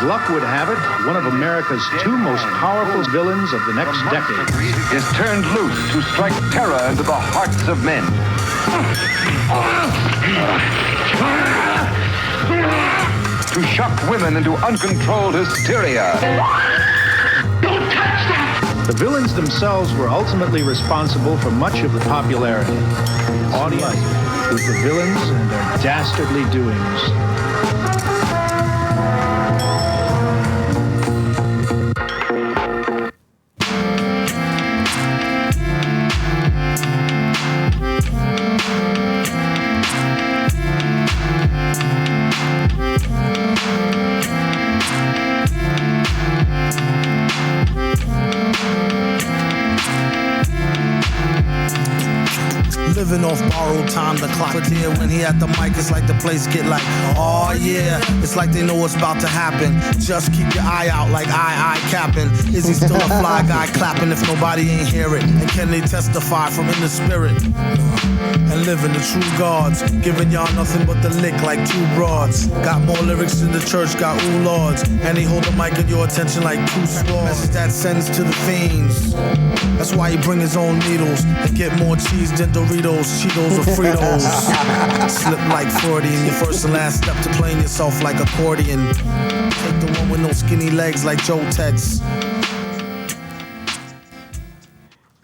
luck would have it, one of America's two most powerful villains of the next decade is turned loose to strike terror into the hearts of men. To shock women into uncontrolled hysteria. Don't touch that! The villains themselves were ultimately responsible for much of the popularity. The audience was the villains and their dastardly doings. Living off borrowed time, the clock was here. When he at the mic, it's like the place get like, oh yeah. It's like they know what's about to happen. Just keep your eye out like I capping. Is he still a fly guy clapping if nobody ain't hear it? And can they testify from in the spirit? And living the true gods, giving y'all nothing but the lick like two broads. Got more lyrics than the church got ooh lords. And he hold the mic in your attention like two swords. Message that sends to the fiends. That's why he bring his own needles and get more cheese than Doritos, Cheetos, or Fritos. Slip like Freudian, your first and last step to playing yourself like accordion. Take the one with no skinny legs like Joe Tex.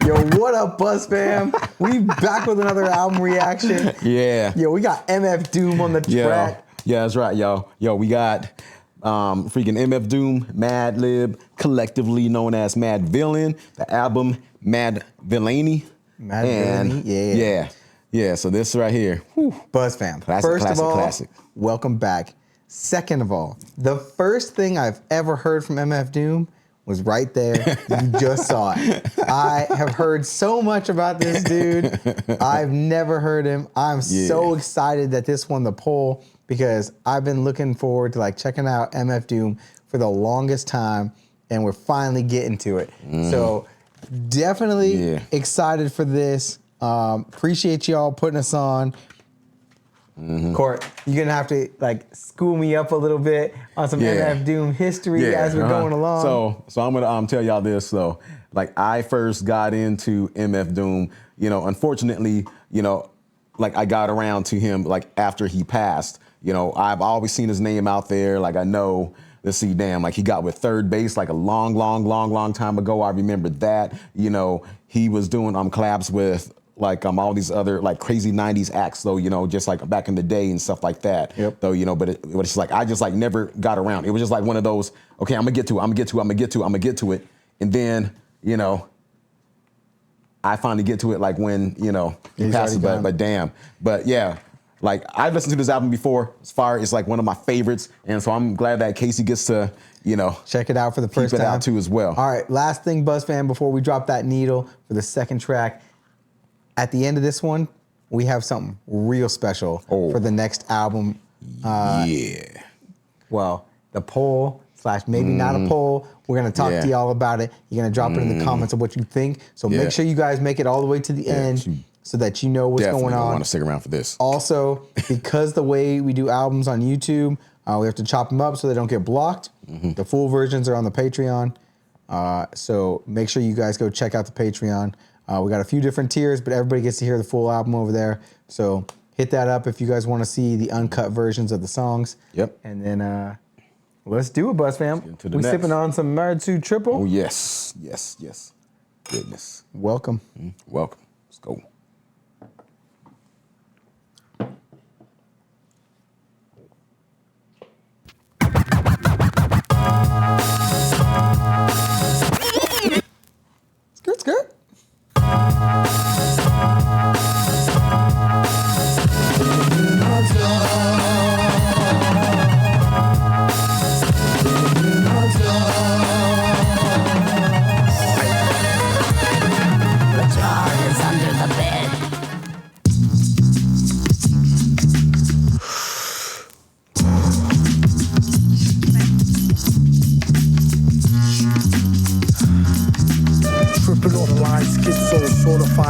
Yo, what up, Buzz fam? We back with another album reaction. Yeah. Yo, we got MF Doom on the track. Yeah, that's right, yo. Yo, we got freaking MF Doom, Madlib, collectively known as Madvillain, the album Madvillainy. Madvillainy, yeah. So this right here, whew. Buzz fam. Classic. Welcome back. Second of all, the first thing I've ever heard from MF Doom was right there. You just saw it. I have heard so much about this dude. I've never heard him. I'm so excited that this won the poll because I've been looking forward to like checking out MF Doom for the longest time, and we're finally getting to it. So definitely excited for this. Appreciate y'all putting us on. Court, you're gonna have to like school me up a little bit on some MF Doom history as we're going along. So I'm gonna tell y'all this. So like I first got into MF Doom, you know, unfortunately, you know, like I got around to him like after he passed. You know, I've always seen his name out there. Like I know, let's see, damn, like he got with Third Base like a long time ago. I remember that. You know, he was doing collabs with like all these other like crazy 90s acts though, you know, just like back in the day and stuff like that. Though, you know, but it's like I just like never got around. It was just like one of those, okay, I'm gonna get to it. And then, you know, I finally get to it like when, you know, he passes, but damn. But yeah, like I've listened to this album before. As far as like one of my favorites. And so I'm glad that Casey gets to, you know, check it out for the first time. Keep it out too as well. All right, last thing, Buzz fan, before we drop that needle for the second track. At the end of this one, we have something real special for the next album. Well, the poll / maybe not a poll. We're going to talk to y'all about it. You're going to drop it in the comments of what you think. So make sure you guys make it all the way to the end so that you know what's going on. I want to stick around for this. Also, because the way we do albums on YouTube, we have to chop them up so they don't get blocked. The full versions are on the Patreon. So make sure you guys go check out the Patreon. We got a few different tiers, but everybody gets to hear the full album over there. So hit that up if you guys want to see the uncut versions of the songs. And then let's do it, Buzz fam. We sipping on some Maritsu Triple. Oh, yes. Goodness. Welcome. Welcome. Let's go. Skirt. The jar is under the bed.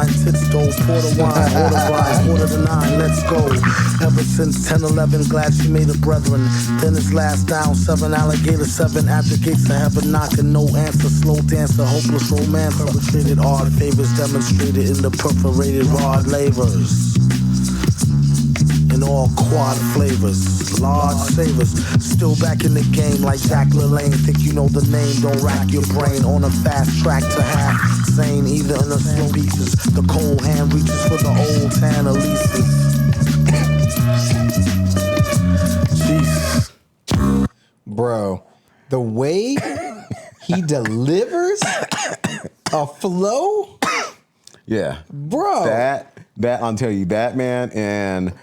9, tits dough, porter wine, order rise, order the 9, let's go. Ever since 10, 11, glad she made a brethren. Then it's last down, 7 alligator, 7 at the gates of heaven, knocking, no answer, slow dancer, hopeless romance, perpetrated odd favors, demonstrated in the perforated rod lavers. In all quad flavors, large savers, still back in the game like Jack LaLanne. Think you know the name, don't rack your brain on a fast track to half sane, either in the slow pieces. The cold hand reaches for the old tan Elises. Jeez. Bro, the way he delivers a flow, Yeah. bro. That I'll tell you that, man, and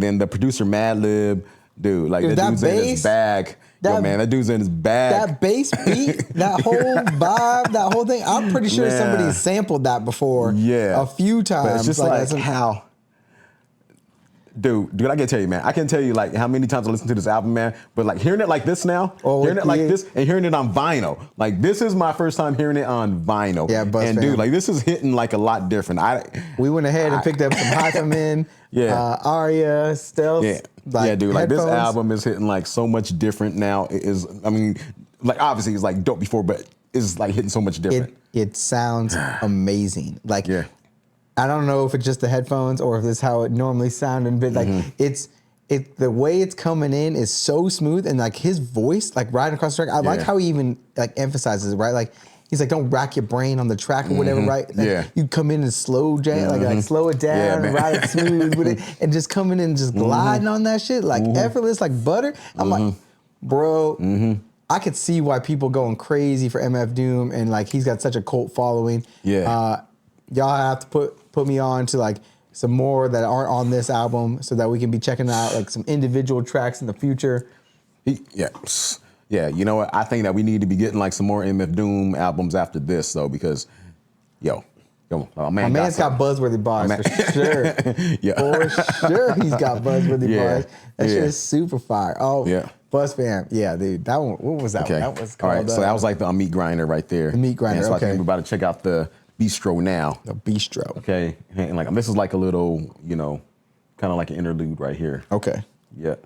then the producer Madlib, dude, like Dude, that that dude's in his bass, bag. That dude's in his bag. That bass beat, that whole vibe, that whole thing. I'm pretty sure Man. somebody sampled that before. Yeah. A few times. But it's just like that's how. Dude, I can tell you, man. I can tell you like how many times I listened to this album, man. But like hearing it like this now, hearing it like this, and hearing it on vinyl. Like this is my first time hearing it on vinyl. Yeah, Buzz and fam. dude, like this is hitting like a lot different. We went ahead and picked up some Hyphaman, Aria, Stealth. Yeah, like, dude. Like this headphones. album is hitting like so much different now. It is, I mean, like obviously it's like dope before, but it's like hitting so much different. It sounds amazing. Like, Yeah. I don't know if it's just the headphones or if this is how it normally sounded, but like it's the way it's coming in is so smooth, and like his voice, like riding across the track. I like how he even like emphasizes it, right? Like he's like, don't rack your brain on the track or whatever, right? Like, you come in and slow jam, like slow it down, and ride it smooth with it, and just coming in and just gliding on that shit, like effortless, like butter. I'm like, bro. I could see why people going crazy for MF Doom, and like he's got such a cult following. Yeah. Y'all have to put me on to like some more that aren't on this album, so that we can be checking out like some individual tracks in the future. Yeah. You know what? I think that we need to be getting like some more MF Doom albums after this, though, because come on, My man's got buzzworthy bars for sure. For sure, he's got buzzworthy bars. That shit is super fire. Oh, Buzz fam, dude. That one. What was that? Okay. One? That was called. All right. So that was like the meat grinder right there. The meat grinder. And so I Okay. think we're about to check out the Bistro now. The Bistro. Okay. And like this is like a little, kind of like an interlude right here. Okay. Yeah.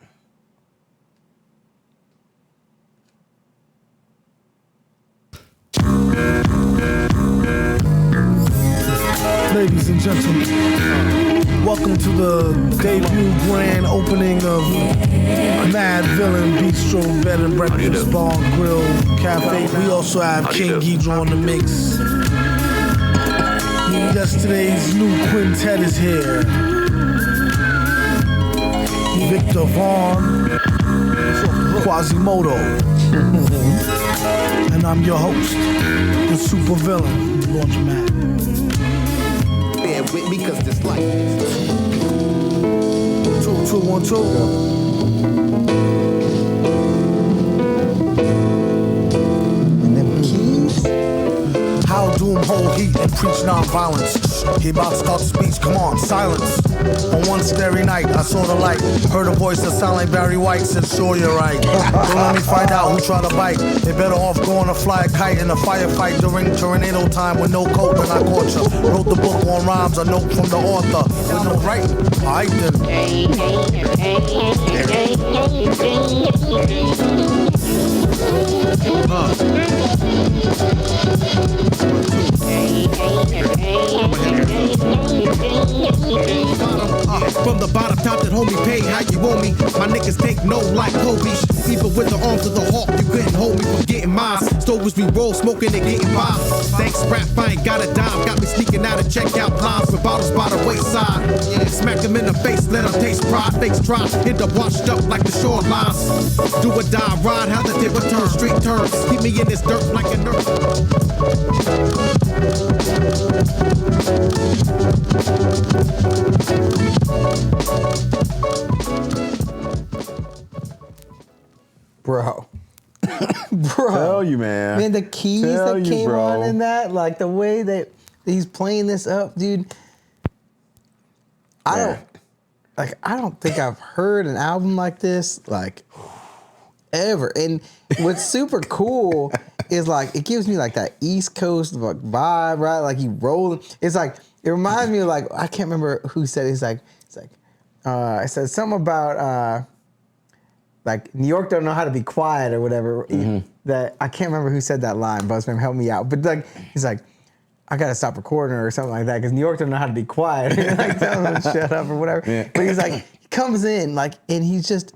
Ladies and gentlemen, welcome to the debut grand opening of Madvillain Bistro Bed and Breakfast Bar Grill Cafe. We also have King Ghidra on the mix. Yesterday's new quintet is here. Victor Vaughn, Quasimodo, and I'm your host, the Supervillain, Laundromat. Bear with me, cause this life. 212. And them keys. How doom hold heat and preach nonviolence. He about to start the speech, come on, silence. On one scary night, I saw the light. Heard a voice that sounded like Barry White, said, sure you're right. Don't let me find out who tried to bite. They better off going to fly a kite in a firefight during tornado time with no coat than I caught you. Wrote the book on rhymes, a note from the author. With no writing, alright then. From the bottom, top that homie pay how you want me. My niggas take no like Kobe. Even with the arms of the hawk, you couldn't hold me from getting mine. Stoves we roll, smoking and getting by. Thanks, rap, I ain't got a dime. Got me sneaking out of checkout lines with bottles by the wayside. Smack them in the face, let them taste pride. Fakes try, end up washed up like the shorelines. Do or die, ride, how the tip turn, street turns. Keep me in this dirt like a nerd. Bro. Tell you, man. Man, the keys that came on in that, like the way that he's playing this up, dude. I don't think I've heard an album like this, like, ever. And what's super cool is like it gives me like that East Coast vibe, right? Like you rolling. It's It reminds me of like, I can't remember who said it. It's like, it said something about like New York don't know how to be quiet or whatever. That I can't remember who said that line. Buzzman, help me out. But like, he's like, I gotta stop recording or something like that because New York don't know how to be quiet. Like tell them to shut up or whatever. Yeah. But he's like, he comes in like, and he's just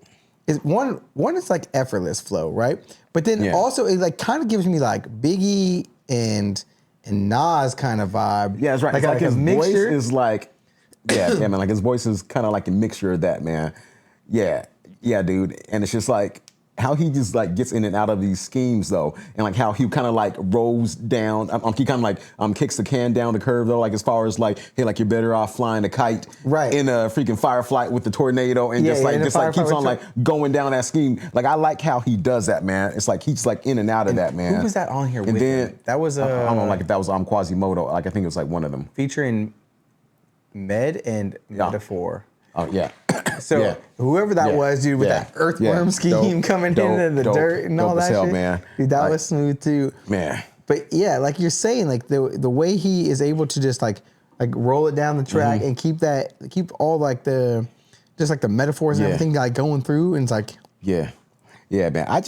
one. It's like effortless flow, right? But then also it like kind of gives me like Biggie and Nas kind of vibe. Yeah, that's right. Like his voice is like, yeah, man. Like his voice is kind of like a mixture of that, man. Yeah, dude. And it's just like how he just like gets in and out of these schemes though, and like how he kind of like rolls down. He kind of like kicks the can down the curve though, like as far as like, hey, like you're better off flying a kite in a freaking Fireflight with the tornado, and just like keeps on like going down that scheme. Like I like how he does that, man. It's like he's like in and out of that, man. Who was that on here? And with then him? That was I don't know, like if that was Quasimodo. Like I think it was like one of them featuring Med and Metaphor. Oh yeah. So whoever that was, dude, with that earthworm scheme coming into the dirt and all that shit, man. Dude, that was smooth too, man. But yeah, like you're saying, like the way he is able to just like roll it down the track and keep all like the metaphors and everything like going through, and it's like yeah, man. I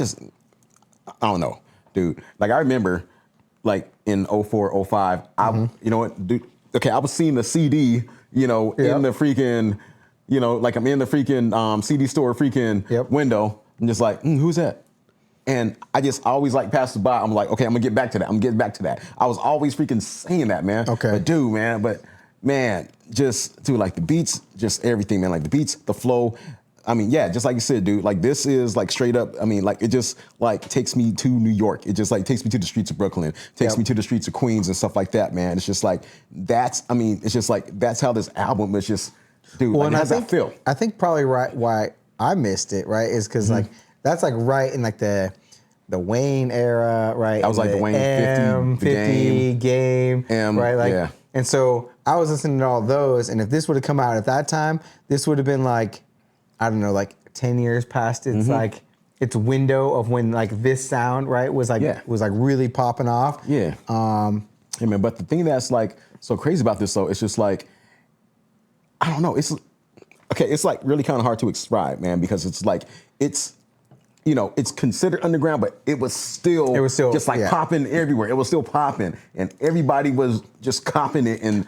don't know, dude. Like I remember, like in 04, 05, you know what, dude. Okay, I was seeing the CD, you know, in the freaking. You know, like I'm in the freaking CD store freaking window. I'm just like, who's that? And I always like pass by. I'm like, okay, I'm gonna get back to that. I was always freaking saying that, man. Okay. But dude, man, just dude, like the beats, just everything, man. Like the beats, the flow. I mean, yeah, just like you said, dude, like this is like straight up, I mean, like it just like takes me to New York. It just like takes me to the streets of Brooklyn, takes me to the streets of Queens and stuff like that, man. It's just like, that's how this album is just, dude, well, like, how's that feel? I think probably why I missed it, right, is because like that's like right in like the Wayne era, right? That was like the Wayne 50 game, right? Like, and so I was listening to all those, and if this would have come out at that time, this would have been like, I don't know, like 10 years past its like its window of when like this sound, right, was like really popping off. Yeah. Hey man, but the thing that's like so crazy about this though, it's just like, I don't know. It's like really kind of hard to describe, man, because it's like you know, it's considered underground, but it was still just like popping everywhere. It was still popping, and everybody was just copping it.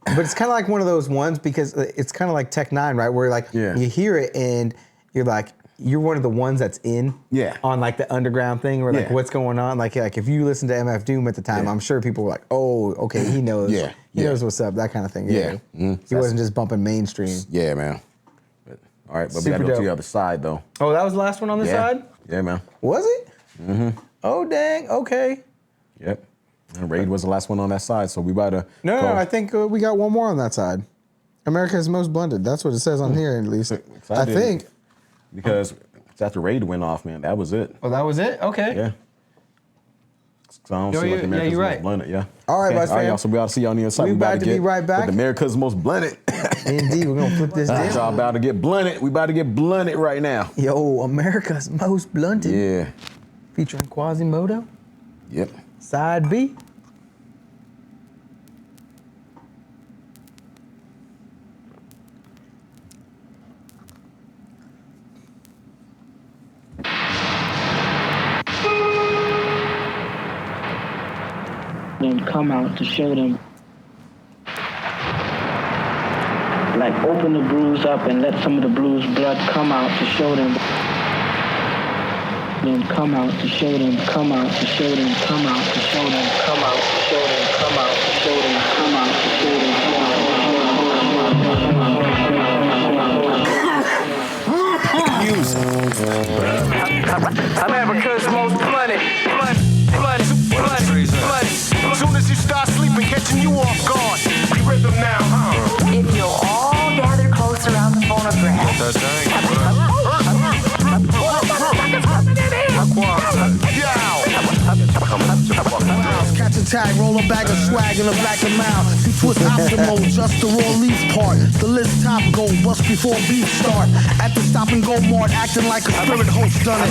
But it's kind of like one of those ones because it's kind of like Tech 9, right? Where like you hear it and you're like, you're one of the ones that's in on like the underground thing, or like what's going on. Like if you listen to MF Doom at the time, I'm sure people were like, oh, okay, he knows. He knows what's up, that kind of thing. Yeah. He wasn't just bumping mainstream. Yeah, man. All right, but we gotta go to the other side though. Oh, that was the last one on the side? Yeah, man. Was it? Mm-hmm. Oh, dang. Okay. Yep. And Raid was the last one on that side, so we about to No, I think we got one more on that side. America's Most Blended. That's what it says on here, at least. I think. Because it's after Raid went off, man. That was it. Oh, that was it? Okay. Yeah. So I don't see like America's Most Blended, yeah. All right, okay. All right, y'all, so we ought to see y'all on the other side. We about to be right back. With America's Most Blended. Indeed, we're going to flip this down. Y'all about to get blunted. We about to get blunted right now. Yo, America's Most Blunted. Yeah. Featuring Quasimodo. Yep. Side B. Then come out to show them. Like open the bruise up and let some of the bruised blood come out to show them. Then come out to show them, come out to show them, come out to show them, come out to show them, come out to show them, come out to show them, America's Most Blunted. As soon as you start sleeping, catching you off guard. We rhythm now, huh? If you'll all gather close around the phonograph. Catch a tag, roll a bag of swag in a black and mild. You twist optimal, just the raw leaf part. The list top go, bust before beef start. At the stop and go mart, acting like a spirit host done it.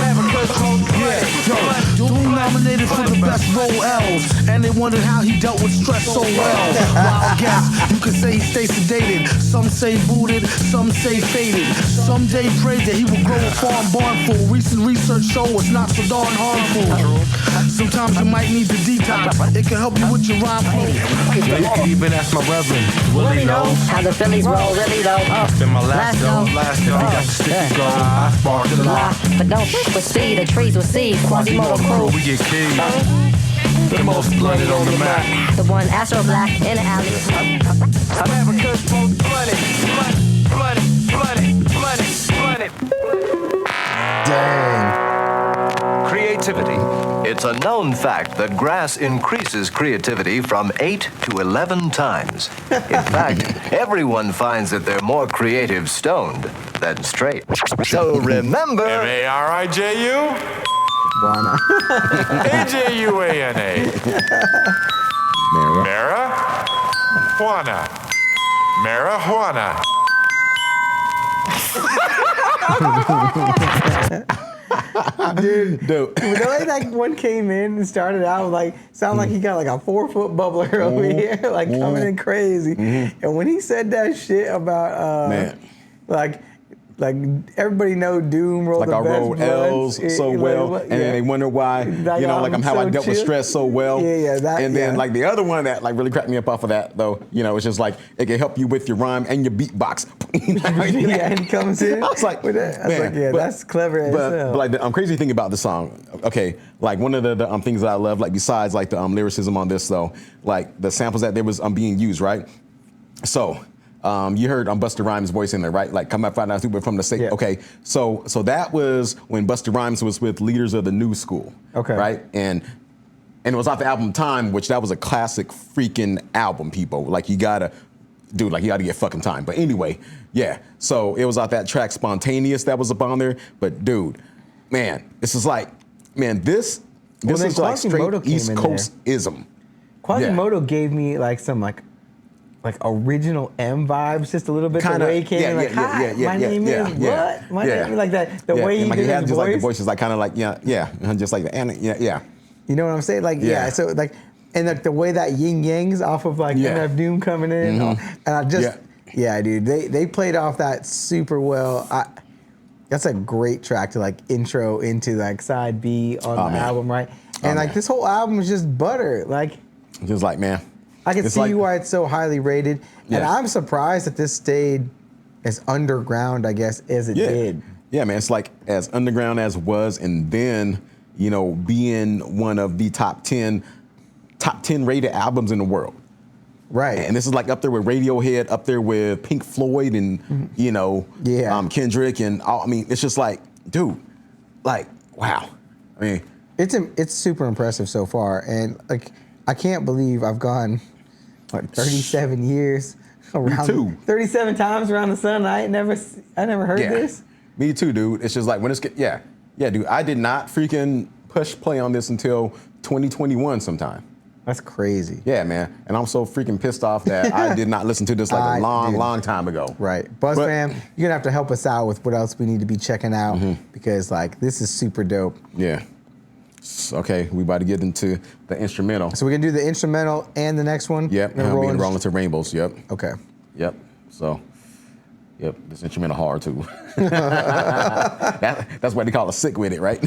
Yeah, yo, Doom nominated for the best role L's. And they wondered how he dealt with stress so well. Wild guess, you could say he stays sedated. Some say booted, some say faded. Some day prayed that he would grow a farm barn full. Recent research show it's not so darn harmful. Sometimes you might need the detox. It can help you with your rhyme flow. You could even ask my reverend. Will he know how the Phillies roll? Really though. It's been my last dome. Last dome. Got the sticky gold. I sparked a lot. But don't fish with speed. The trees with seed. Quasimodo crew. We get keys. The most blooded on the map. The one Astro Black in the alley. America's most blooded. Blooded. Dang. Creativity. It's a known fact that grass increases creativity from 8 to 11 times. In fact, everyone finds that they're more creative stoned than straight. So remember... M-A-R-I-J-U? Juana. A-J-U-A-N-A. Marijuana. Marijuana. Dude, the way that one came in and started out, like, sounded like he got like a 4-foot bubbler over here, like coming in crazy. And when he said that shit about, like everybody know Doom rolled like the I best rolled bloods. L's so well, and then they wonder why, you know, like I'm how I dealt with stress so well. And then like the other one that like really cracked me up off of that though, you know, it's just like it can help you with your rhyme and your beatbox. Yeah, and he comes in. I was like, that's clever as hell. But like the crazy thing about the song, okay, like one of the things that I love, like besides like the lyricism on this though, like the samples that there was being used, right? So. You heard Busta Rhymes' voice in there, right? Like, come up, find out super from the state. Yeah. Okay, so that was when Busta Rhymes was with Leaders of the New School. Okay. Right? And it was off the album Time, which that was a classic freaking album, people. Like, you gotta get fucking time. But anyway, yeah. So it was off that track Spontaneous that was up on there. But dude, man, this is like, man, this is like straight East Coast-ism. Quasimodo gave me like some like original M vibes, just a little bit. The way he came in, like, hi, my name is what? My name is like that. The way he did his voice. Like the voice is like kind of like just like the yeah. You know what I'm saying? Like so like, and like the way that yin yangs off of like MF Doom coming in, and I just dude, they played off that super well. That's a great track to like intro into like side B on the album, right? And like this whole album is just butter, like just like man. I can see why it's so highly rated, and I'm surprised that this stayed as underground, I guess, as it did. Yeah, man, it's like as underground as it was, and then, you know, being one of the top 10 rated albums in the world. Right. And this is like up there with Radiohead, up there with Pink Floyd, and you know, Kendrick, and all. I mean, it's just like, dude, like, wow. I mean, it's super impressive so far, and like, I can't believe I've gone. 37 years around. Me too. 37 times around the sun. I never heard this. Me too, dude. It's just like when it's dude. I did not freaking push play on this until 2021 sometime. That's crazy. Yeah, man. And I'm so freaking pissed off that I did not listen to this like a long time ago. Right. Buzz fam, you're gonna have to help us out with what else we need to be checking out because like this is super dope. Yeah. Okay, we about to get into the instrumental. So we're gonna do the instrumental and the next one? Yep, and we're rolling to Rainbows, yep. Okay. Yep, so, this instrumental hard too. That's why they call it sick with it, right?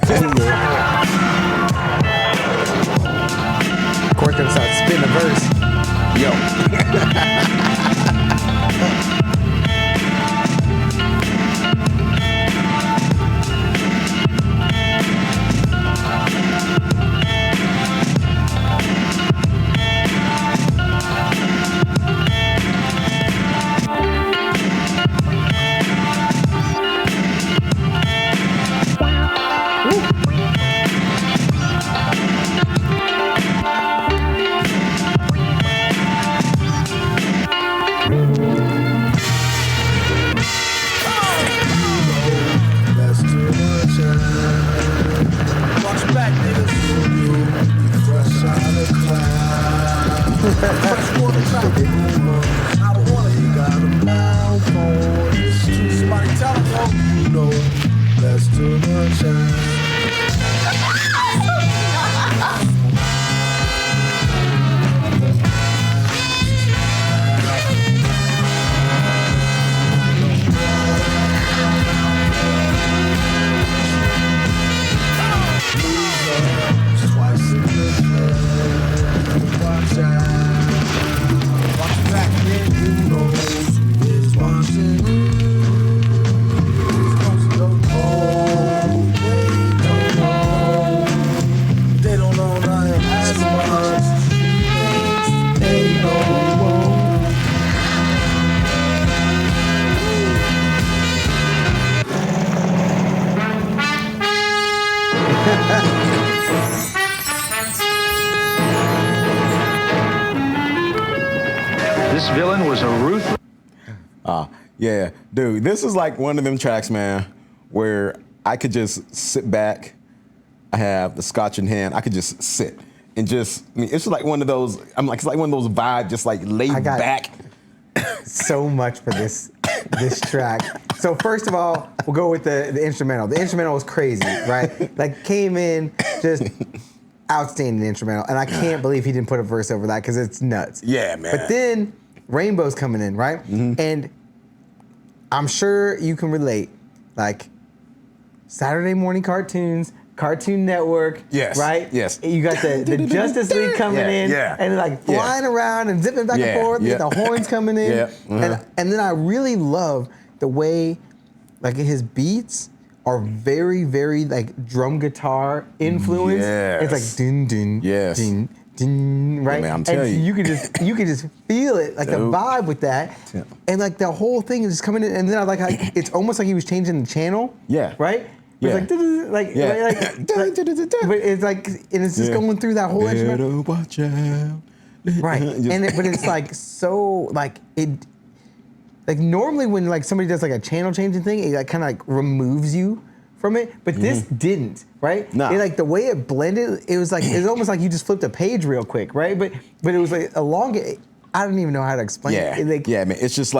Court comes out, spin the verse. Yo. know that's too much. Twice in the bed. Watch out. Watch back, man. Who knows who is watching? Who's supposed to know? They don't know nothing as much. They know. This villain was a ruthless. Yeah, dude, this is like one of them tracks, man, where I could just sit back. I have the scotch in hand. I could just sit and just, I mean, it's just like one of those, it's like one of those vibes, just like laid back. So much for this track. So first of all, we'll go with the instrumental. The instrumental was crazy, right? Like came in just outstanding instrumental, and I can't believe he didn't put a verse over that because it's nuts. Yeah, man. But then Rainbow's coming in, right? And I'm sure you can relate, like Saturday morning cartoons, Cartoon Network, right? Yes. You got the Justice League coming in, and like flying around and zipping back and forth. You got the horns coming in, and then I really love the way, like his beats are very, very like drum guitar influenced. It's like dun dun dun dun, right? Yeah, man, I'm telling you. You could just feel it, like the vibe with that, and like the whole thing is just coming in. And then I like how it's almost like he was changing the channel. Right. It's like, but it's like, and it's just going through that whole instrument. Watch out. Right. But it's like so like it. Like normally when like somebody does like a channel changing thing, it like kind of like removes you from it. But this didn't, right? No. It, like the way it blended, it was almost like you just flipped a page real quick, right? But it was like I don't even know how to explain it. Like, man. It just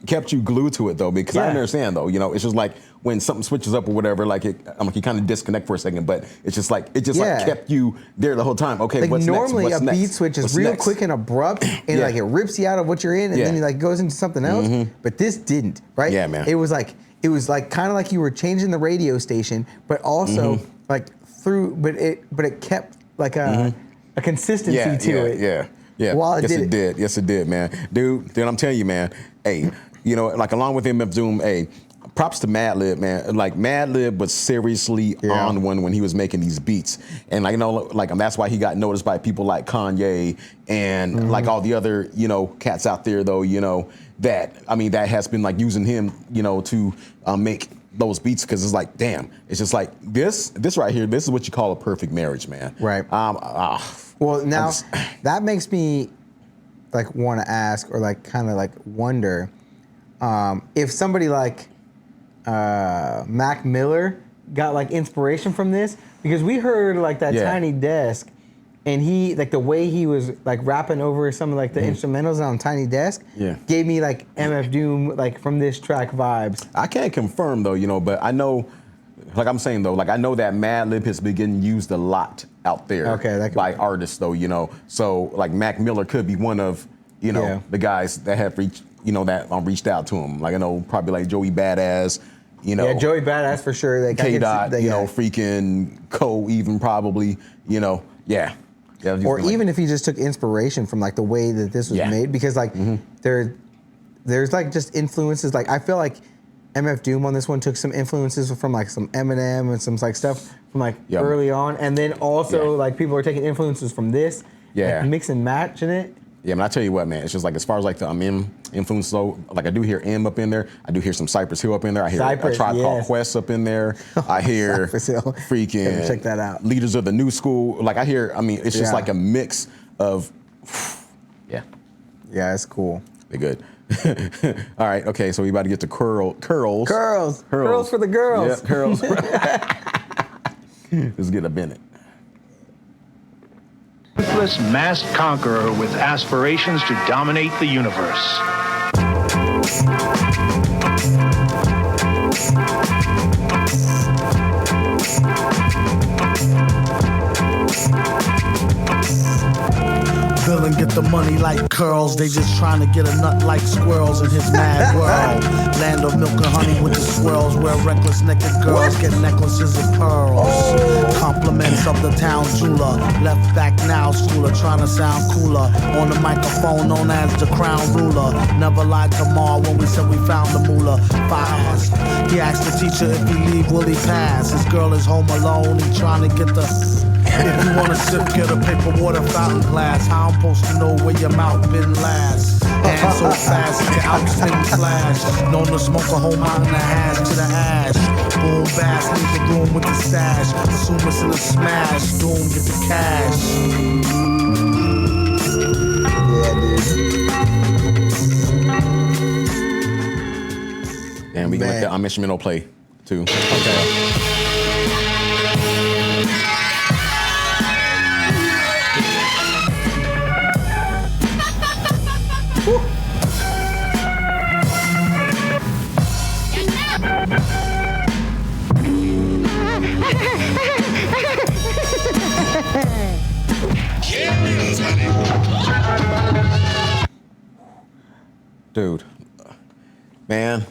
kept you glued to it though, because I understand though, it's just like when something switches up or whatever, like you kind of disconnect for a second, but it's just like kept you there the whole time. Okay, like what's normally next? a beat switch is real quick and abrupt, and like it rips you out of what you're in, and then it like goes into something else. But this didn't, right? Yeah, man. It was like kind of like you were changing the radio station, but also like through, but it kept like a consistency to it. Yeah. While Yes, it did, man. Dude, I'm telling you, man. Hey, like along with MF Doom, hey, props to Madlib, man. Like Madlib was seriously on one when he was making these beats, and that's why he got noticed by people like Kanye and like all the other cats out there though. That has been like using him to make those beats, because it's like, damn, it's just like this right here. This is what you call a perfect marriage, man. Right. Well, now that makes me like want to ask or like kind of like wonder if somebody like Mac Miller got like inspiration from this, because we heard like that Tiny Desk, and he like the way he was like rapping over some of like the instrumentals on Tiny Desk gave me like MF Doom like from this track vibes. I can't confirm though, but I know, like I'm saying though, like I know that Madlib has been getting used a lot out there by artists though, So like Mac Miller could be one of the guys that have reached reached out to him. Like I know probably like Joey Badass, Yeah, Joey Badass for sure. K-Dot, freaking Co even probably, yeah. Or even if he just took inspiration from like the way that this was made, because like there's like just influences. Like I feel like MF Doom on this one took some influences from like some Eminem and some like stuff from like early on, and then also like people are taking influences from this, like mix and match in it. Yeah, man, I tell you what, man, it's just like as far as like the influence though, like I do hear M up in there, I do hear some Cypress Hill up in there, I hear a Tribe Called Quest up in there, I hear freaking check that out. Leaders of the New School, like I hear, it's just like a mix of, Yeah, it's cool. They're good. All right, okay, so we about to get to curls. Curls for the girls. Yep, curls. Let's get up in it. Ruthless masked conqueror with aspirations to dominate the universe. like curls. They just trying to get a nut like squirrels in his mad world. Land of milk and honey with the swirls, where reckless naked girls get necklaces of pearls. Compliments of the town jeweler, left back now schooler, trying to sound cooler. On the microphone known as the crown ruler. Never lied to Ma when we said we found the moolah. Fast. He asked the teacher if he leave, will he pass? His girl is home alone, he trying to get the... If you wanna sip, get a paper water fountain glass. How I'm supposed to know where your mouth been last? Hands so fast, the outspin flash. Known to smoke a whole mountain of hash to the ash. Boom, bass, leave the room with the stash. Assume it's in a smash. Doom, get the cash. And we can let our instrumental play too. Okay. Dude, man.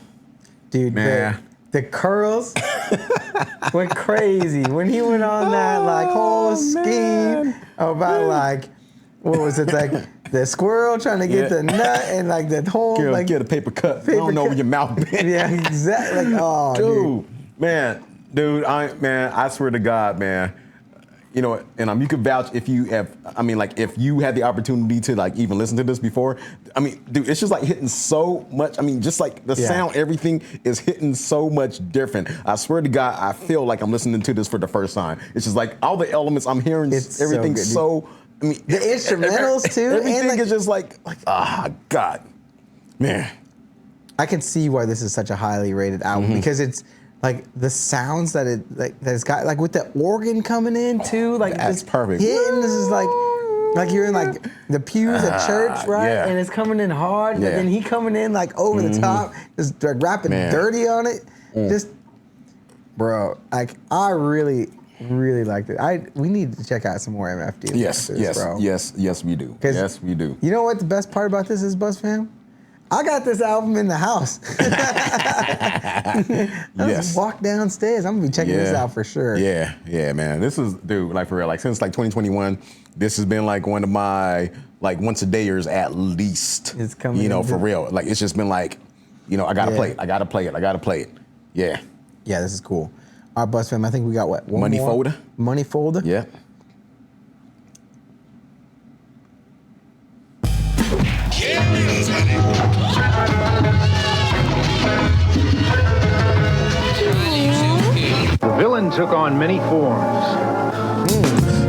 Dude, man. The curls went crazy when he went on that like whole scheme about like, what was it, like the squirrel trying to get the nut and like that whole like get a paper cut. I don't know where your mouth been. Yeah, exactly. Like, oh, dude, man, I swear to God, man. You know, and you could vouch if you have. I mean, like if you had the opportunity to like even listen to this before. I mean, dude, it's just like hitting so much. I mean, just like the sound, everything is hitting so much different. I swear to God, I feel like I'm listening to this for the first time. It's just like all the elements I'm hearing. Everything's so. I mean, the instrumentals too. Everything is just like God, man. I can see why this is such a highly rated album because it's. Like the sounds that it's got, like with the organ coming in too, like that's perfect. Hitting, this is like you're in like the pews at church, right? Yeah. And it's coming in hard, and then he coming in like over the top, just like rapping dirty on it. Just, bro, like I really liked it. We need to check out some more MFD. Yes, bro. yes, we do. Yes, we do. You know what the best part about this is, Buzz fam? I got this album in the house. Just walk downstairs. I'm gonna be checking this out for sure. Yeah, man. This is, dude, like for real. Like since like 2021, this has been like one of my like once a dayers at least. It's coming. You know, for real. Like it's just been like, you know, I gotta play it. I gotta play it. Yeah. Yeah, this is cool. All right, Buzz fam. I think we got what? One Money more? Folder. Money Folder. Yeah. The villain took on many forms.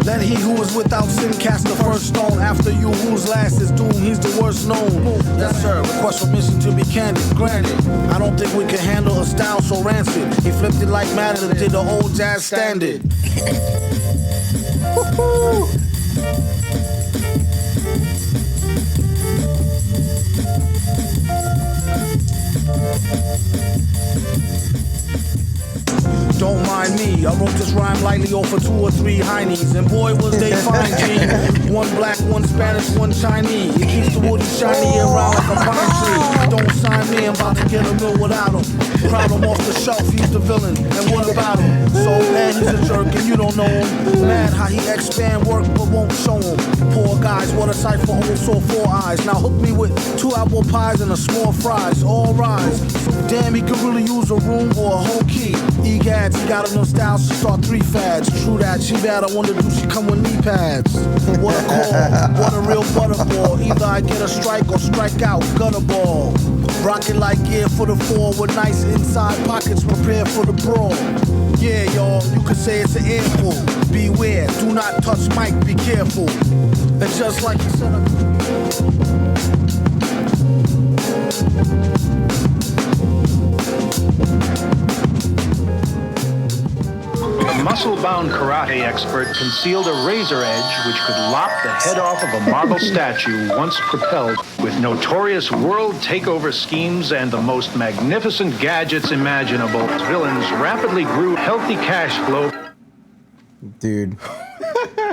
Let he who is without sin cast the first stone. After you whose last is doomed, he's the worst known. Yes, sir. Request permission to be candid. Granted, I don't think we can handle a style so rancid. He flipped it like Madvillain did the old jazz standard. Don't mind me, I wrote this rhyme lightly over 2 or 3 heinies, and boy was they fine, G. One black, one Spanish, one Chinese. It keeps the woody shiny around like a pine tree. Don't sign me, I'm about to get a mill without him. Crowd him off the shelf, he's the villain, and what about him? So mad he's a jerk and you don't know him. Mad how he expand work but won't show him. Poor guys, what a sight for holes so 4 eyes. Now hook me with 2 apple pies and a small fries, all rise. Damn, he could really use a room or a whole key. Egads, he got enough styles to start 3 fads. True that, she bad, I wonder do she come with knee pads? What a call, what a real butterball. Either I get a strike or strike out, gutter ball. Rocket like gear for the 4 with nice inside pockets prepared for the brawl. Yeah, y'all, you could say it's an earful. Beware, do not touch mic, be careful. And just like he said, A muscle-bound karate expert concealed a razor edge which could lop the head off of a marble statue once propelled with notorious world takeover schemes and the most magnificent gadgets imaginable. Villains rapidly grew healthy cash flow. Dude.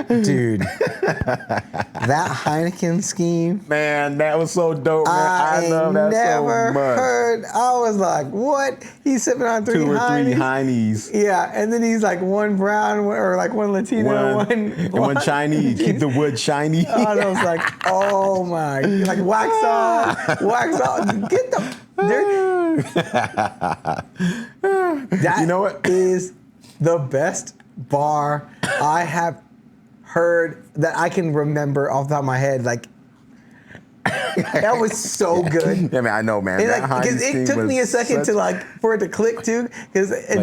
Dude, that Heineken scheme. Man, that was so dope, man. I love that never so much. heard. I was like, what? He's sipping on 3 2 or 3 Heinies. Heinies. Yeah, and then he's like one brown or like one Latino, one Chinese. Keep the wood shiny. And I was like, oh my, like wax off. Get the. That you know what is the best bar I have heard that I can remember off the top of my head. Like, that was so good. Yeah, man, I know, man. Because it took me a second to like for it to click too. Because I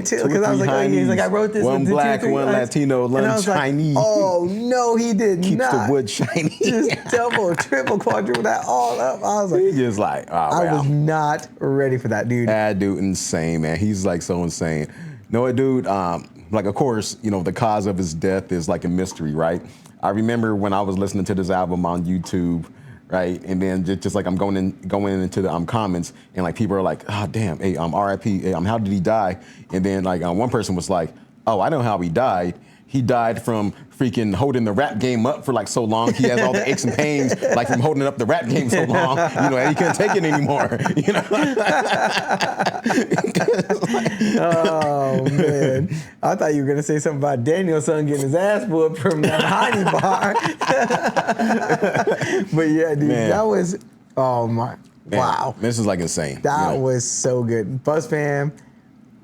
was like, oh, he's like, I wrote this. One with black, 2, 3 one Latino, one Chinese. Like, oh no, he did Keeps not. the wood shiny. Just double, triple, quadruple that all up. I was like, he just like, oh, I was not ready for that, dude. That dude insane, man. He's like so insane. No, what, dude? Like, of course, you know, the cause of his death is like a mystery, right? I remember when I was listening to this album on YouTube, right? And then just like I'm going into the comments, and like people are like, oh damn, hey, R.I.P. Hey, how did he die? And then like one person was like, oh, I know how he died. He died from freaking holding the rap game up for like so long. He has all the aches and pains like from holding up the rap game so long. You know, and he couldn't take it anymore. You know. Oh man, I thought you were gonna say something about Daniel's son getting his ass whooped from that Heine bar. But yeah, dude, man. that was man, wow. This is like insane. That was so good. Buzz fam,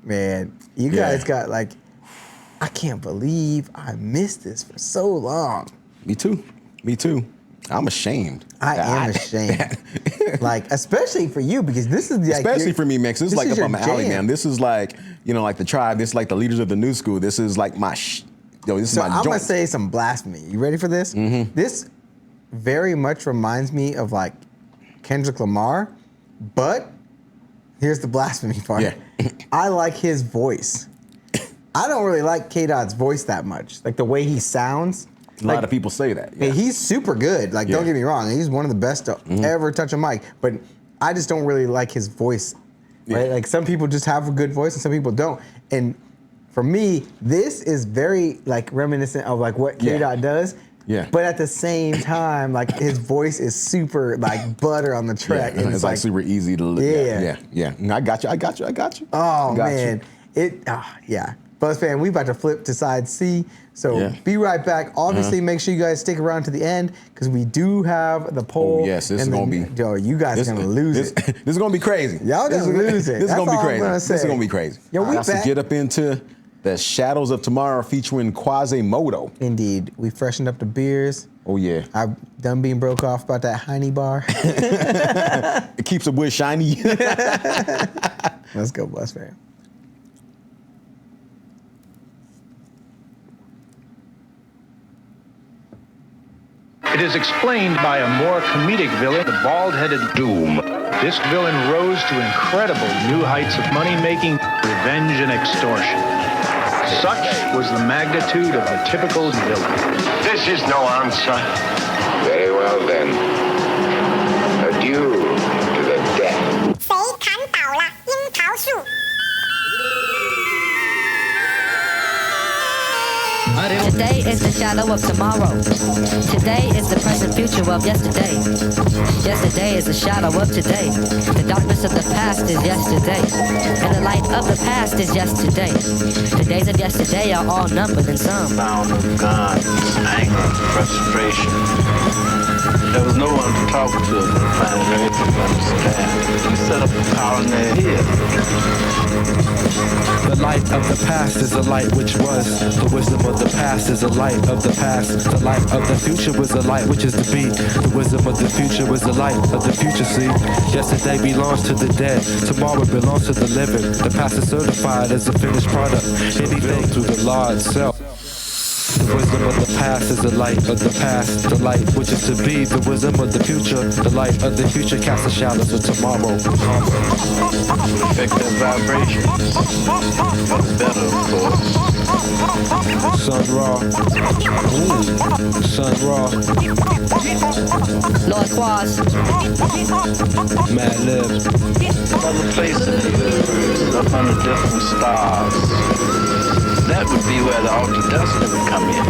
man, you guys got like. I can't believe I missed this for so long. Me too. I'm ashamed. I am ashamed. Like, especially for you, because this is like especially for me, Mix. This is like up on my alley, man. This is like, you know, like the tribe. This is like the leaders of the new school. This is like my this is my joint. I'm gonna say some blasphemy. You ready for this? Mm-hmm. This very much reminds me of like Kendrick Lamar, but here's the blasphemy part. Yeah. I like his voice. I don't really like K-Dot's voice that much. Like the way he sounds. A lot of people say that. Yeah. He's super good. Like, don't get me wrong. He's one of the best to ever touch a mic. But I just don't really like his voice. Right? Like some people just have a good voice and some people don't. And for me, this is very like reminiscent of like what K-Dot does. Yeah. But at the same time, like his voice is super like butter on the track. Yeah. And it's like super easy to look at. Yeah. I got you. Oh man. Yeah. Buzz fan, we about to flip to side C, so be right back. Obviously, make sure you guys stick around to the end because we do have the poll. Oh, yes, this is gonna be. Yo, you guys are gonna lose it. This is gonna be crazy. Y'all gonna lose it. This is gonna be crazy. This is gonna be crazy. Yo, we back. To get up into the Shadows of Tomorrow featuring Quasimodo. Indeed, we freshened up the beers. Oh yeah, I'm done being broke off about that Heine bar. It keeps the wood shiny. Let's go, Buzz fan. It is explained by a more comedic villain, the bald-headed Doom. This villain rose to incredible new heights of money-making, revenge, and extortion. Such was the magnitude of the typical villain. This is no answer. Very well then. Adieu to the dead. 谁砍倒了樱桃树？ Today is the shadow of tomorrow. Today is the present future of yesterday. Yesterday is the shadow of today. The darkness of the past is yesterday. And the light of the past is yesterday. The days of yesterday are all numbered and some. Sound of guns, anger, frustration. There was no one to talk to on planet Earth to understand. You set up a power in their head. The light of the past is the light which was. The wisdom of the past is the light of the past. The light of the future was the light which is to be. The wisdom of the future was the light of the future, see. Yesterday belongs to the dead. Tomorrow belongs to the living. The past is certified as a finished product. Anything through the law itself. The wisdom of the past is the light of the past. The light which is to be. The wisdom of the future. The light of the future casts the shadows of tomorrow. Affect their vibration. For the better, of course. Sun Ra. Sun Ra. Lord Quas. Mad Lib. Other places in the universe, up under different stars. That would be where the altered destiny would come in.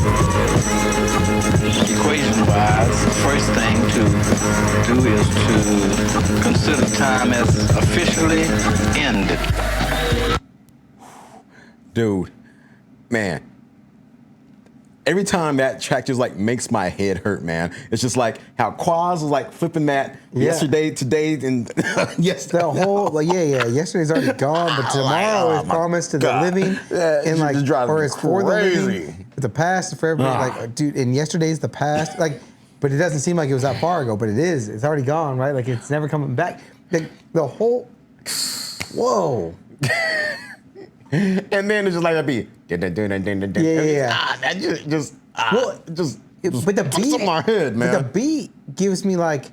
Equation-wise, the first thing to do is to consider time as officially ended. Dude, man. Every time that track just like makes my head hurt, man. It's just like how Quaz was like flipping that yesterday, today, and yesterday. The whole, like, yesterday's already gone, but tomorrow is promised to the living, and like, or it's for the living. The past for everybody, like, dude, and yesterday's the past, like, but it doesn't seem like it was that far ago, but it is. It's already gone, right? Like, it's never coming back. Like, the whole, whoa. And then it's just like that beat. Yeah. That just but the beat in my head, man. But the beat gives me like,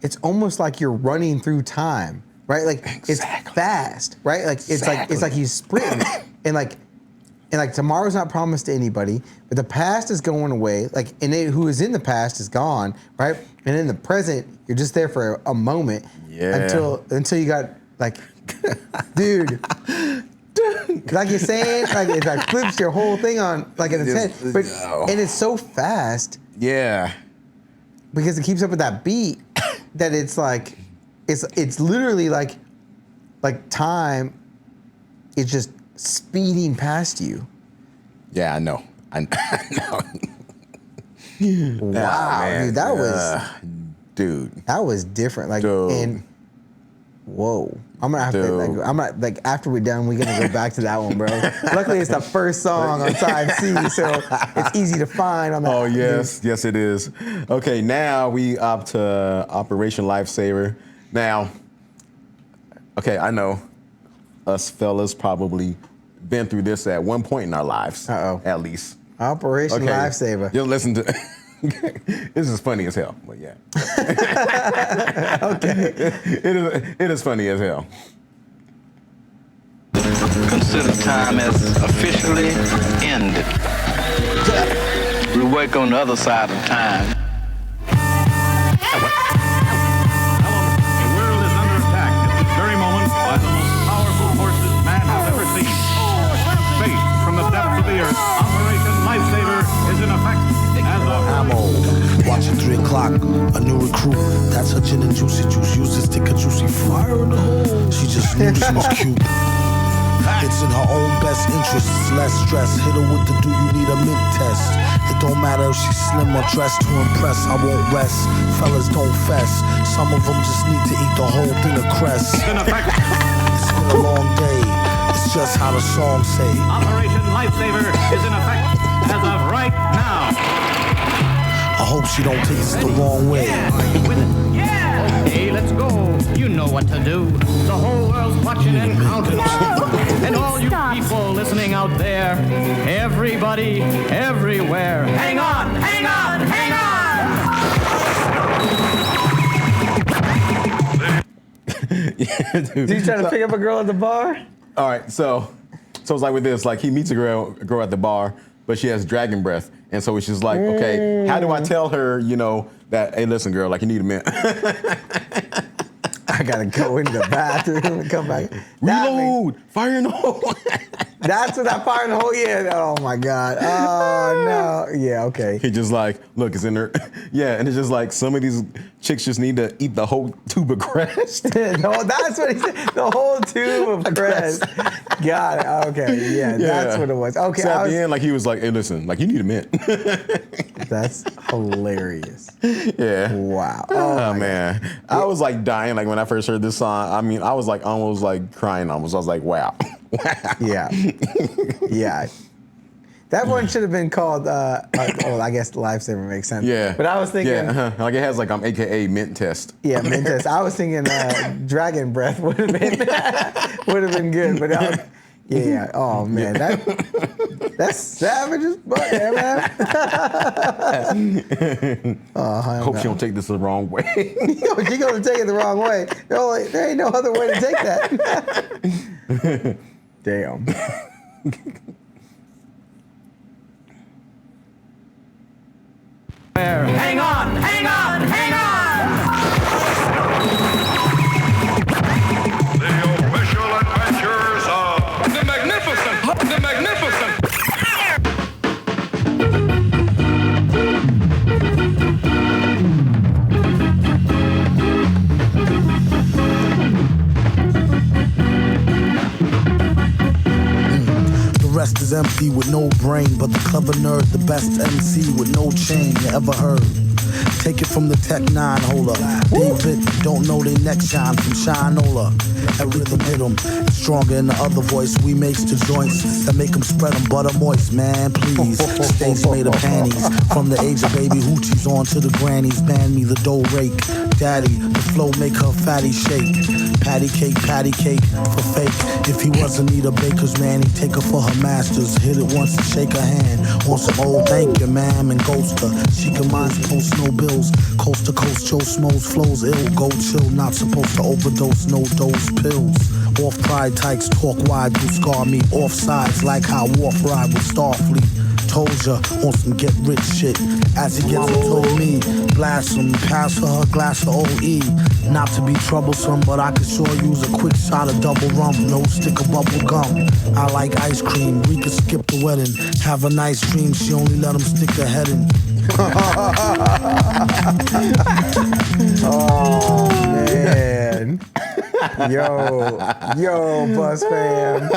it's almost like you're running through time, right? Like it's fast, right? Like it's like he's sprinting, and like tomorrow's not promised to anybody, but the past is going away. Like, and who is in the past is gone, right? And in the present, you're just there for a moment, until you got like, dude. Like you're saying, like it like flips your whole thing on like in its head, but and it's so fast. Yeah, because it keeps up with that beat that it's like it's literally like time is just speeding past you. Yeah, I know. I know. Wow, man. dude, that was that was different. Like and whoa. I'm gonna have to after we're done, we're gonna go back to that one, bro. Luckily, it's the first song on side C, so it's easy to find on that. Oh yes, yes it is. Okay, now we up to Operation Lifesaver. Now, okay, I know us fellas probably been through this at one point in our lives. At least. Operation Lifesaver. You'll listen to. This is funny as hell, but yeah. Okay. It is funny as hell. Consider time as officially ended. We work on the other side of time. The world is under attack at this very moment by the most powerful forces man has ever seen. Space from the depths of the earth. Operation Lifesaver is in effect as of ammo. Watching 3 o'clock, a new recruit. That's her gin and juicy juice. Use this to cut juicy fruit. She just knew she was cute. It's in her own best interest. Less stress. Hit her with the do you need a mint test. It don't matter if she's slim or dressed to impress. I won't rest. Fellas don't fess. Some of them just need to eat the whole thing of cress. It's been a long day. It's just how the song say. Operation Lifesaver is in effect as of right now. I hope she don't take this the wrong way. Yeah! Okay, let's go. You know what to do. The whole world's watching and counting. And all you people listening out there, everybody, everywhere. Hang on, hang on, hang on! Yeah, dude. Did you try to pick up a girl at the bar? All right, so it's like with this, like he meets a girl at the bar, but she has dragon breath. And so it's just like, okay, how do I tell her, you know, that, hey, listen, girl, like you need a mint. I gotta go into the bathroom and come back. Reload, fire in the hole. That's what that fire in the hole, yeah. Oh my God. Oh no. Yeah, okay. He just like, look, it's in her. Yeah, and it's just like some of these chicks just need to eat the whole tube of crest. No, that's what he said. The whole tube of crest. Got it. Okay, yeah, that's what it was. Okay. So at the end, like he was like, hey, listen, like you need a mint. That's hilarious. Yeah. Wow. Oh man. God. I was like dying like when I first heard this song. I mean, I was like almost like crying almost. I was like, wow. Yeah. Yeah. That one should have been called, I guess Lifesaver makes sense. Yeah. But I was thinking. Like it has like AKA mint test. Yeah, mint test. I was thinking dragon breath would have been good. But yeah. Oh man, that's savage as fuck, man. Hope she don't take this the wrong way. She gonna take it the wrong way. There ain't no other way to take that. Damn. Hang on, hang on, hang on! The official adventures of the magnificent. chest is empty with no brain, but the clever nerd, the best MC with no chain you ever heard. Take it from the Tech 9 holder. David don't know they neck shine from Shinola. Everything hit 'em. Stronger in the other voice. We makes the joints that make 'em spread 'em butter moist. Man, please. Stage made of panties. From the age of baby hoochies on to the grannies. Man me the dough rake. Daddy, the flow make her fatty shake. Patty cake for fake. If he wasn't need a baker's man, he'd take her for her masters. Hit it once and shake her hand. On some old thank you, ma'am, and ghost her. She can mind post no bills. Coast to coast, Joe Smoes flows ill. Go chill, not supposed to overdose, no dose pills. Off pride tykes, talk wide, do scar me. Off sides, like how Wharf ride with Starfleet. Told ya, on some get rich shit. As he gets it told me, blast him, pass her a glass of OE. Not to be troublesome, but I could sure use a quick shot of double rum. No stick of bubble gum. I like ice cream, we could skip the wedding. Have a nice dream, she only let him stick her head in. Oh, man. Yo, Buzz fam.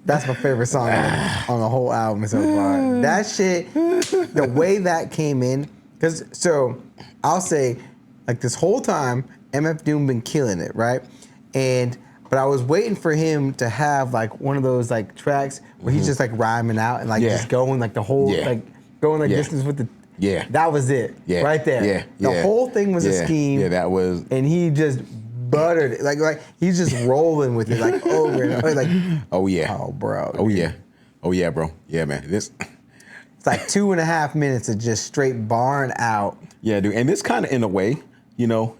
That's my favorite song on the whole album so far. That shit, the way that came in, so I'll say, like this whole time, MF Doom been killing it, right? But I was waiting for him to have like one of those like tracks where he's just like rhyming out and like just going like the whole like going like distance with the. Yeah. That was it. Yeah. Right there. Yeah. The whole thing was a scheme. Yeah, that was. And he just buttered it. Like he's just rolling with it like over and over. Like, oh yeah. Oh bro. Oh yeah. Oh yeah, bro. Yeah, man. It's like 2.5 minutes of just straight barring out. Yeah, dude. And this kind of in a way, you know,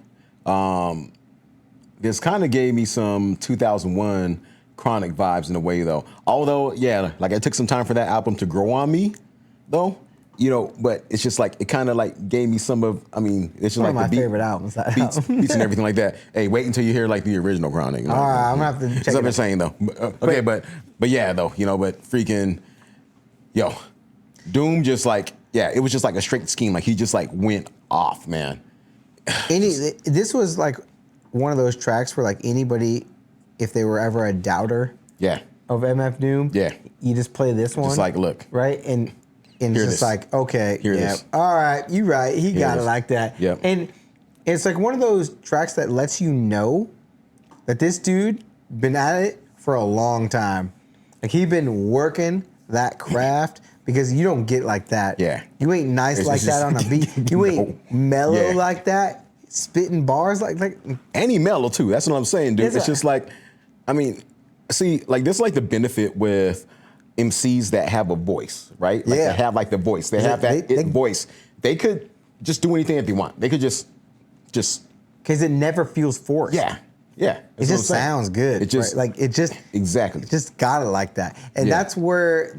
this kind of gave me some 2001 Chronic vibes in a way though. Although, yeah, like it took some time for that album to grow on me though. You know, but it's just like, it kind of like gave me some of, I mean, it's just one like of my favorite albums. Beats and everything like that. Hey, wait until you hear like the original Chronic. You know? All right, I'm gonna have to check that's what I'm saying though. Okay, but yeah though, you know, but freaking, yo, Doom just like, yeah, it was just like a straight scheme. Like he just like went off, man. This was like one of those tracks where like anybody, if they were ever a doubter of MF Doom, you just play this one. Just like, look. Right? And it's just like, okay, this. All right, you right. He got it like that. Yep. And it's like one of those tracks that lets you know that this dude been at it for a long time. Like he been working that craft because you don't get like that. Yeah. You ain't nice like that on a beat. You ain't mellow like that. Spitting bars like and he mellow too. That's what I'm saying, dude. It's just like, I mean, see, like this is like the benefit with MCs that have a voice, right? Like they have like the voice. They have that voice. They could just do anything that they want. They could just because it never feels forced. Yeah. Yeah. It just sounds good. It just right? Like it just exactly. It just got it like that. And that's where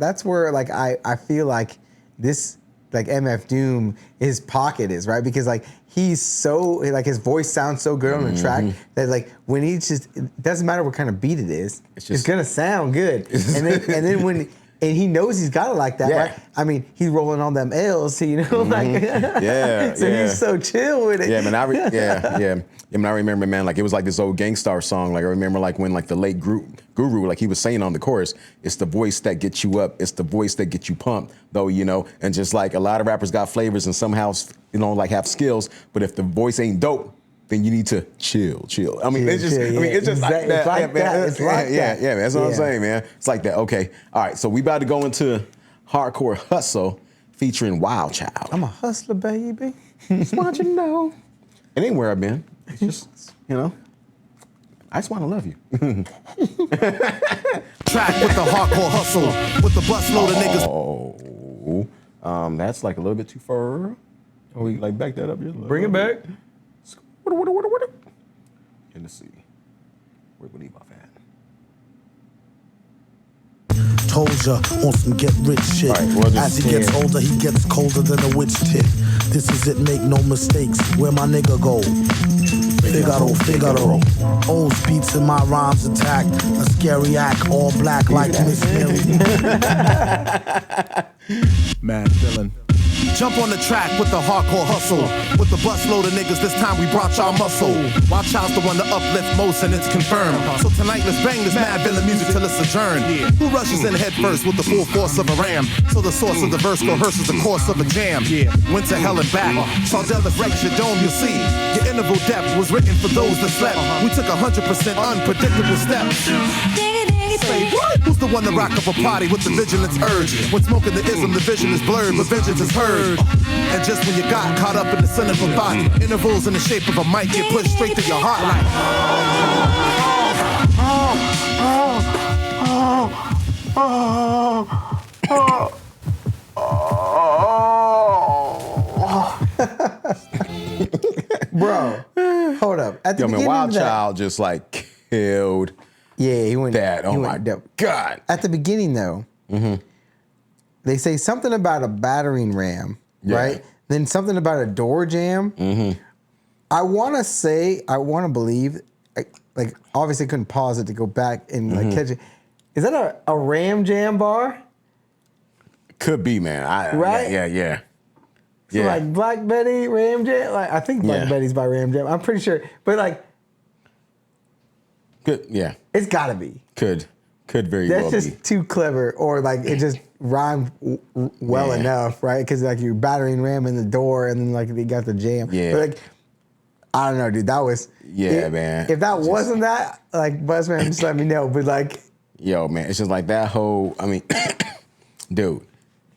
like I feel like this like MF Doom, his pocket is, right? Because like he's so like his voice sounds so good on the track that like when he just it doesn't matter what kind of beat it is, it's gonna sound good. And then when he knows he's got it like that, right? I mean, he's rolling on them L's, you know, like so he's so chill with it. Yeah, man. I remember, man, like it was like this old Gangstar song. Like I remember like when like the late Guru, like he was saying on the chorus, it's the voice that gets you up, it's the voice that gets you pumped, though, you know, and just like a lot of rappers got flavors and somehow, you know, like have skills, but if the voice ain't dope, then you need to chill. I mean, it's just like that. It's like that. Yeah, man. That's what I'm saying, man. It's like that. Okay. All right. So we about to go into Hardcore Hustle featuring Wild Child. I'm a hustler, baby. Just want you to know. It ain't where I've been. It's just, you know, I just want to love you. Track with the Hardcore Hustle with the busload of niggas. Oh, that's like a little bit too far. Can we like back that up? Bring it back. And let's see. Where would he off at? Told ya on some get rich shit. As he gets older, he gets colder than a witch tit. This is it, make no mistakes. Where my nigga go? Figaro. O's beats in my rhymes attack. A scary act, all black like Miss Mary. Madvillain. Jump on the track with the hardcore hustle. With the busload of niggas, this time we brought y'all muscle. Wild Child's the one to uplift most, and it's confirmed. So tonight, let's bang this Madvillain music till it's adjourned. Who rushes in head first with the full force of a ram? So the source of the verse coerces the course of a jam. Went to hell and back. Sardella breaks your dome, you'll see. Your interval depth was written for those that slept. We took 100% unpredictable steps. Say what? Who's the one to rock up a party with the vigilance urge? When smoking the ism, the vision is blurred, but vengeance is heard. And just when you got caught up in the cynical thought, intervals in the shape of a mic get pushed straight to your heart like. Bro, hold up. At the beginning Wild of that, Child just like killed. Yeah, he went that. Oh my God. At the beginning though, they say something about a battering ram, right? Then something about a door jam. I want to believe, like obviously couldn't pause it to go back and like catch it. Is that a Ram Jam bar? Could be, man. Right? Yeah. So like Black Betty, Ram Jam. Like I think Black Betty's by Ram Jam. I'm pretty sure, but like. Good, yeah. It's gotta be. Could very well be. That's just too clever, or like it just rhymed well enough, right? Because like you're battering ram in the door, and then like they got the jam. Yeah. But like, I don't know, dude. That was man. If that wasn't that, like Buzzman, just let me know. But like, yo, man, it's just like that whole. I mean, dude,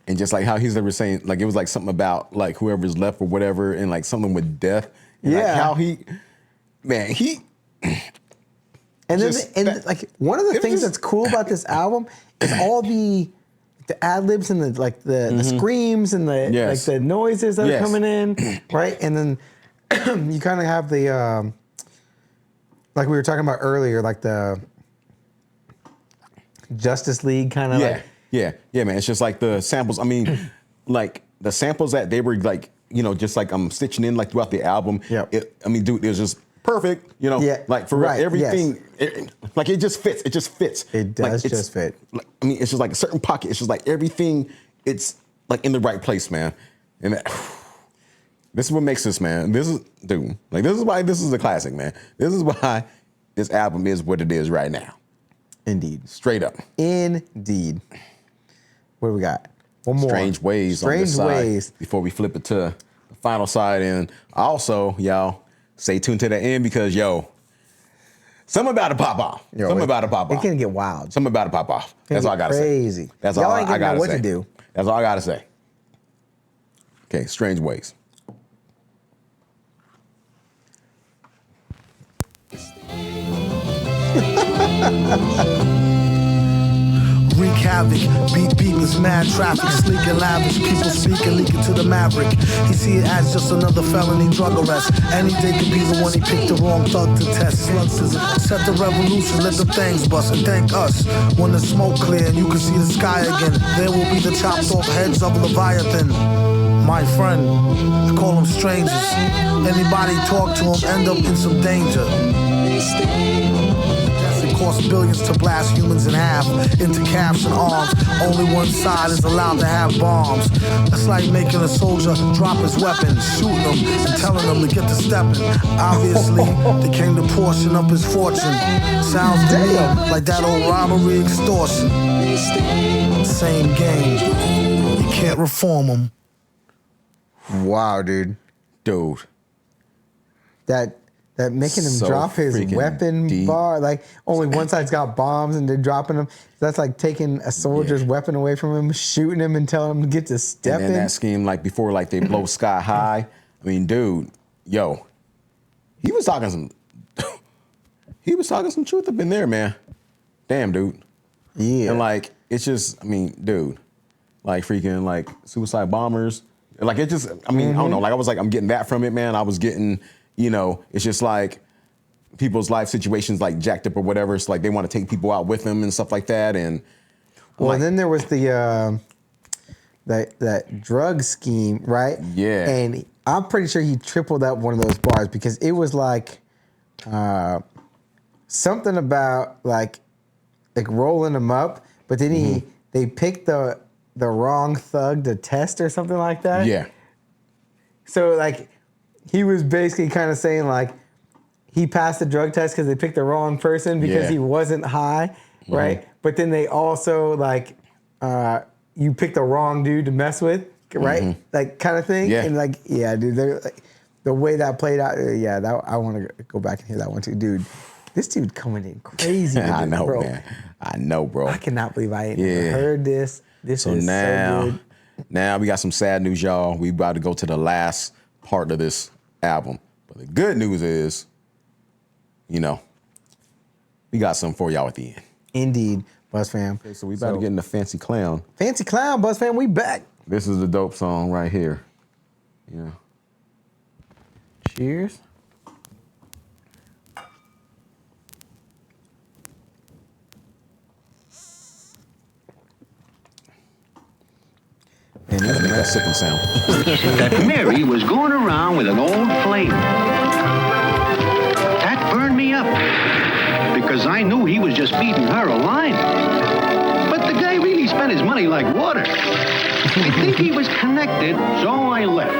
and just like how he's ever saying, like it was like something about like whoever's left or whatever, and like something with death. And like how he. And then, like one of the things that's cool about this album is all the ad libs and the screams and the like the noises that are coming in, right? And then you kind of have the like we were talking about earlier, like the Justice League kind of yeah, man. It's just like the samples. I mean, like the samples that they were like, just like stitching in like throughout the album. Yeah. I mean, dude, it was just perfect, like for everything, like it just fits. It just fits. It does just fit. Like, I mean, it's just like a certain pocket. It's just like everything. It's like in the right place, man. And this is what makes this, man. This is why this is a classic, man. This is why this album is what it is right now. Indeed. Straight up. Indeed. What do we got? One more. Strange Ways on this side before we flip it to the final side. And also, y'all, stay tuned to the end because, something about to pop off. Something about to pop off. It can get wild. Something about to pop off. That's all I gotta say. Crazy. That's all I gotta say. What to do. That's all I gotta say. Okay, Strange Ways. Wreak havoc, beat beaters, mad traffic, sleek and lavish, people speaking, leaking to the maverick. He see it as just another felony drug arrest. Any day could be the one he picked the wrong thug to test. Slugs set the revolution, let the things bust and thank us. When the smoke clear and you can see the sky again, there will be the chopped off heads of Leviathan. My friend, I call them strangers. Anybody talk to them end up in some danger. It costs billions to blast humans in half into calves and arms. Only one side is allowed to have bombs. That's like making a soldier drop his weapon, shooting him and telling him to get to stepping. Obviously, they came to portion up his fortune. Sounds to me like that old robbery extortion. Same game. You can't reform them. Wow, dude. That making him drop his weapon bar, like only one side's got bombs and they're dropping them. That's like taking a soldier's weapon away from him, shooting him and telling him to get to step in. And then that scheme, like before, like they blow sky high. I mean, dude, he was talking some truth up in there, man. Damn, dude. Yeah. And like, it's just, I mean, dude, like freaking like suicide bombers. Like it just, I mean, I don't know. Like I was like, I'm getting that from it, man. I was getting, it's just like people's life situations like jacked up or whatever. It's like they want to take people out with them and stuff like that. And and then there was the that drug scheme, right? Yeah. And I'm pretty sure he tripled up one of those bars because it was like something about like rolling them up, but then they picked the the wrong thug to test or something like that. Yeah. So like, he was basically kind of saying like, he passed the drug test because they picked the wrong person because he wasn't high, right? But then they also like, you picked the wrong dude to mess with, right? Like kind of thing. Yeah. And like, yeah, dude, like, the way that played out, I want to go back and hear that one too, dude. This dude coming in crazy. I know, bro. man. I know, bro. I cannot believe I ain't heard this. This is so good. Now we got some sad news, y'all. We about to go to the last part of this album. But the good news is, you know, we got something for y'all at the end. Indeed, Buzz fam. Okay, so we about to get into Fancy Clown. Fancy Clown, Buzz fam, we back. This is the dope song right here. Yeah. Cheers. Man, you make that sipping sound. That Mary was going around with an old flame. That burned me up because I knew he was just feeding her a line. But the guy really spent his money like water. I think he was connected, so I left.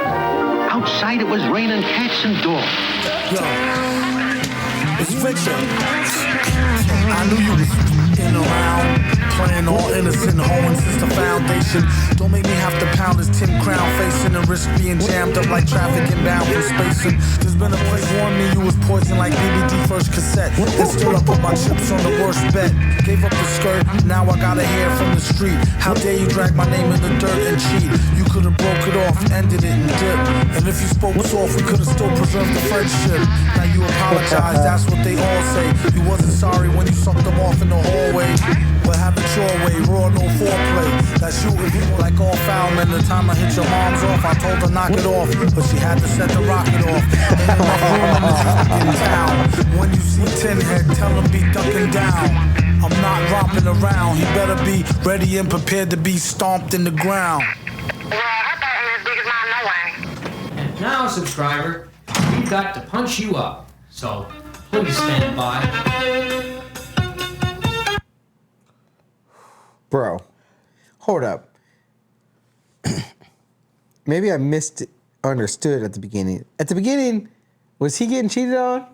Outside it was raining cats and dogs. Yo, it's Victor. I knew you was in around, playing all innocent, hoeing since the foundation. Don't make me have to pound this 10 crown facing and risk being jammed up like traffic inbound for spacing. There's been a place warned me you was poison like BBD first cassette. Then stood up with my chips on the worst bet. Gave up the skirt, now I got a hair from the street. How dare you drag my name in the dirt and cheat? You could've broke it off, ended it and dipped. And if you spoke soft, we could've still preserved the friendship. Now you apologize, that's what they all say. You wasn't sorry when you sucked them off in the hallway. But have it your way, raw, no foreplay. That's you if you were like all foul men. The time I hit your mom's off, I told her knock it off. But she had to set the rocket off. Ain't enough room in this fucking town. When you see Tin Head, tell him be ducking down. I'm not romping around. He better be ready and prepared to be stomped in the ground. And now, subscriber, we've got to punch you up. So please stand by. Bro, hold up. Maybe I misunderstood at the beginning. At the beginning, was he getting cheated on?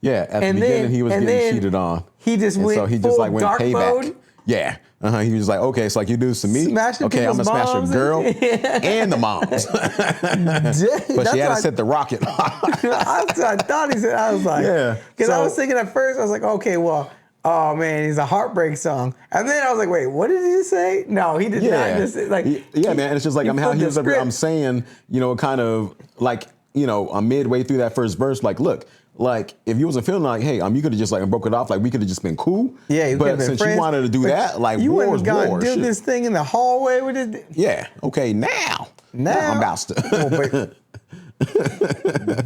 Yeah, at the beginning he was getting cheated on. He just went so he full just like went dark payback. mode? Yeah. He was like, okay, so like you do this to me. Smashing okay, I'm gonna people's smash your moms girl and- and the moms. But she had to set the rocket. I thought he said, I was like, Yeah, because I so- was thinking at first, I was like, okay, well, oh man, he's a heartbreak song. And then I was like, wait, what did he say? No, he did not just like. Yeah, man. It's just like, I mean, how he was script. I'm saying, you know, kind of like, you know, midway through that first verse, like, look, like if you wasn't feeling like, hey, you could have just like broke it off, like we could have just been cool. Yeah, you but since you wanted to do that, like you war's wouldn't war. do shit. this thing in the hallway with it. Yeah. Okay. Now I'm about to.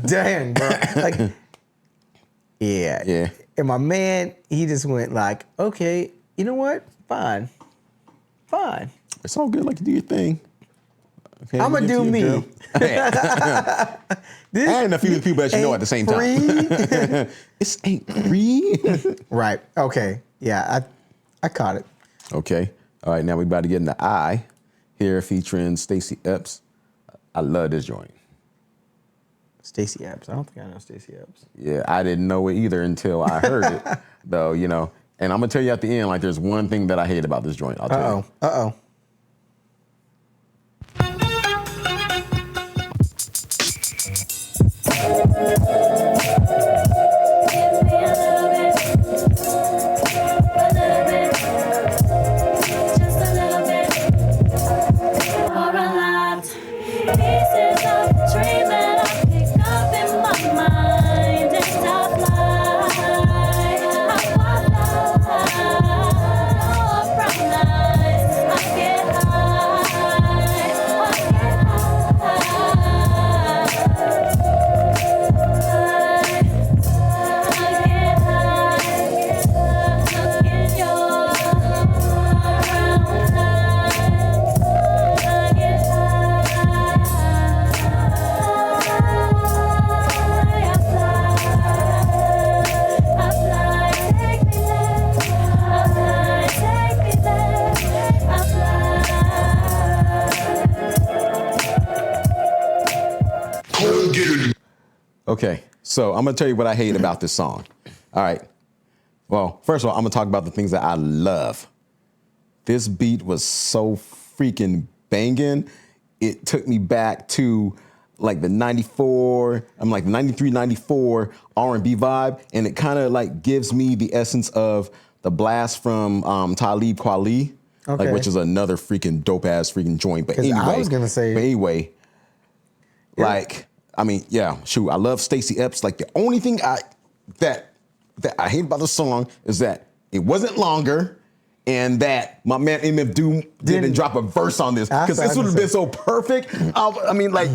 Damn, bro. Like, yeah. And my man, he just went like, okay, you know what? Fine. It's all good. Like you do your thing. Okay, I'm gonna do me. And a few people that you know at the same time. This ain't free. Right. Okay. Yeah, I caught it. Okay. All right. Now we about to get into I here featuring Stacey Epps. I love this joint. Stacey Epps. I don't think I know Stacey Epps. Yeah, I didn't know it either until I heard it, though. You know, and I'm gonna tell you at the end, like, there's one thing that I hate about this joint. I'll tell you. Uh-oh. I Okay, so I'm gonna tell you what I hate about this song. All right. Well, first of all, I'm gonna talk about the things that I love. This beat was so freaking banging. It took me back to like the 94, I'm like 93, 94 R&B vibe. And it kind of like gives me the essence of the blast from Talib Kweli, like, which is another freaking dope ass freaking joint. But anyway, I was gonna say, like, I mean, yeah, shoot, I love Stacey Epps. Like the only thing that I hate about the song is that it wasn't longer and that my man MF Doom didn't drop a verse on this, because this would have been so perfect. I mean, like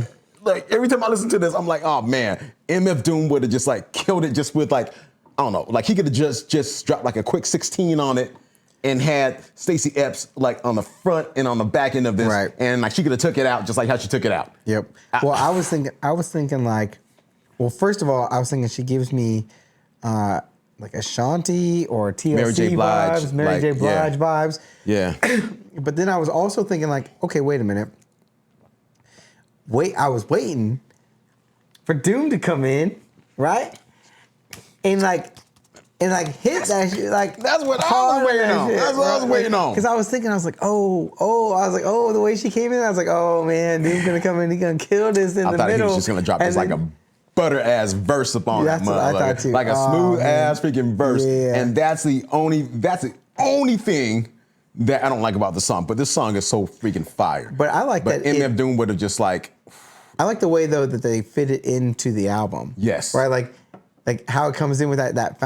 every time I listen to this, I'm like, oh man, MF Doom would have just like killed it just with like, I don't know, like he could have just dropped like a quick 16 on it and had Stacey Epps like on the front and on the back end of this, and like she could have took it out just like how she took it out. Yep. Well, I was thinking like, well, first of all, I was thinking she gives me like Ashanti or TLC Mary J. Blige, vibes, Mary J. Blige vibes. Yeah. But then I was also thinking like, okay, wait a minute. I was waiting for Doom to come in, right? And hit that shit, like that's what I was waiting on. That's what I was waiting on. Because I was thinking, I was like, the way she came in, I was like, oh man, Doom's gonna come in, he's gonna kill this in the middle. I thought he was just gonna drop this like a butter ass verse upon it, that's what I thought too. Like a smooth ass freaking verse. Yeah. And that's the only thing that I don't like about the song. But this song is so freaking fire. But I like that MF Doom would have just like. I like the way though that they fit it into the album. Yes. Right, like how it comes in with that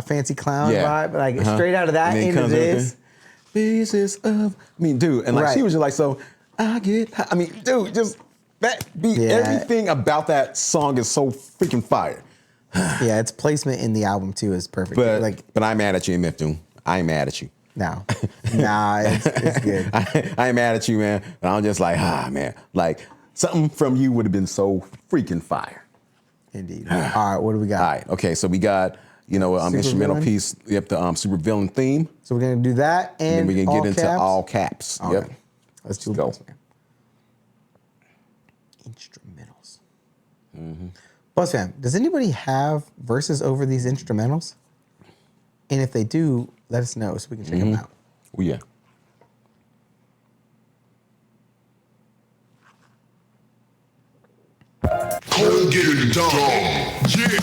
fancy clown vibe, like straight out of that into this. Pieces of, I mean, dude, and like she was just like, so I mean, dude, just that beat, everything about that song is so freaking fire. Yeah, its placement in the album too is perfect. But I'm mad at you, MF Doom. I ain't mad at you. No, it's good. I ain't mad at you, man. But I'm just like, man, like something from you would have been so freaking fire. Indeed. All right, what do we got? All right, okay, so we got, instrumental piece, the Supervillain theme. So we're gonna do that, and then we can get into caps? all caps. All right. Let's go. Instrumentals. Mm-hmm. Buzz fam, does anybody have verses over these instrumentals? And if they do, let us know so we can check them out. Oh, yeah. Come get it done. Yeah.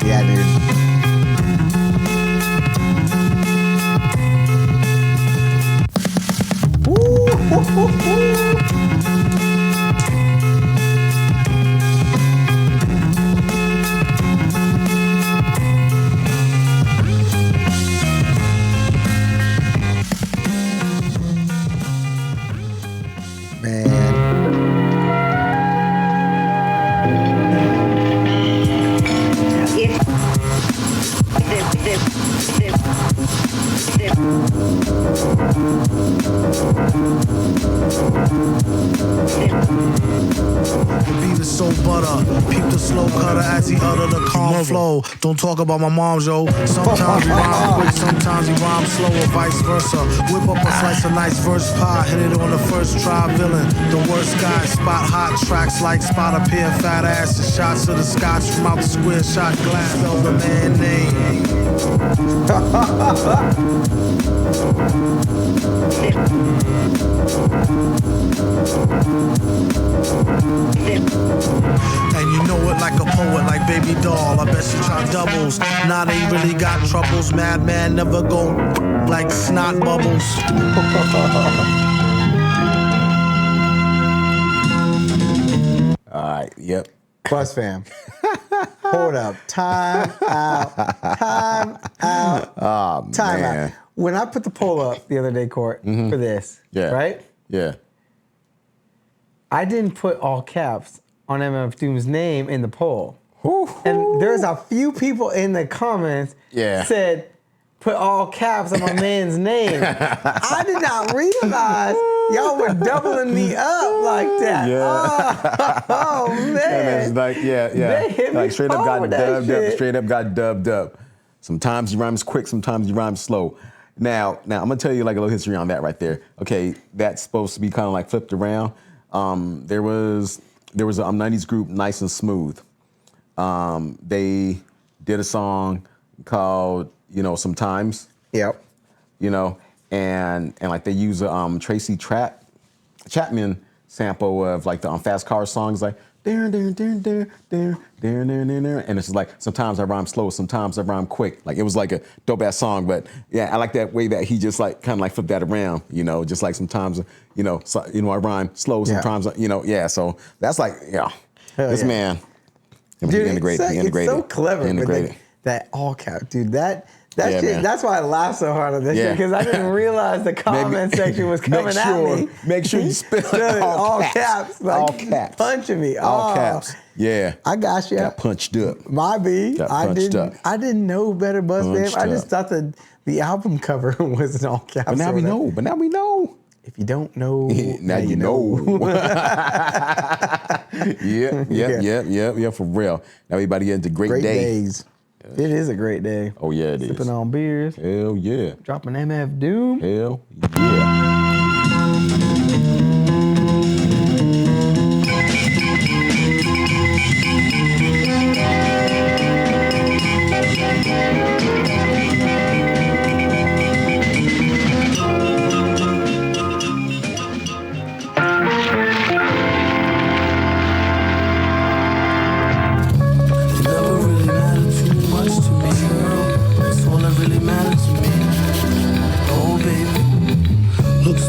Yeah, dude. Don't talk about my mom, yo. Sometimes he rhyme quick, sometimes he rhyme slow, or vice versa. Whip up a slice of nice verse pie, hit it on the first try, villain. The worst guy, spot hot tracks like spot a pair, fat asses, shots of the scotch from out the square shot glass. Spell the man name. And you know it like a poet, like baby doll. I bet she try doubles. Now they really got troubles. Madman never go like snot bubbles. All right, yep. Buzz fam. Hold up. Time out. Oh, Time man. out. When I put the poll up the other day, Court, for this, right? Yeah. I didn't put all caps on MF Doom's name in the poll. And there's a few people in the comments said, put all caps on my man's name. I did not realize y'all were doubling me up like that. Yeah. Oh man. And it's like, They hit me like straight up got with that dubbed up, shit. straight up got dubbed up. Sometimes he rhymes quick, sometimes he rhymes slow. Now I'm gonna tell you like a little history on that right there. Okay, that's supposed to be kind of like flipped around. There was a 90s group, Nice and Smooth. They did a song called, Sometimes. Yep. And like they use a Tracy Chapman sample of like the Fast Car songs, like there, and it's just like sometimes I rhyme slow, sometimes I rhyme quick. Like it was like a dope ass song, but yeah, I like that way that he just like kind of like flipped that around, just like sometimes I rhyme slow, sometimes yeah. So that's like this man. Dude, he integrated. It's so clever. Integrated. That all cap, dude. Shit, that's why I laughed so hard on this shit, because I didn't realize the comment section was coming at me. Make sure you spell it all caps. Like, all caps. Punching me. All caps. Yeah. I got you. Got punched up. My B. Got punched up. I didn't know better, Buzz Bam. I just thought the album cover was in all caps. But now we know. If you don't know, now you know. Yeah, for real. Now everybody get into great days. It is a great day. Oh, yeah, it is. Sipping on beers. Hell yeah. Dropping MF Doom. Hell yeah.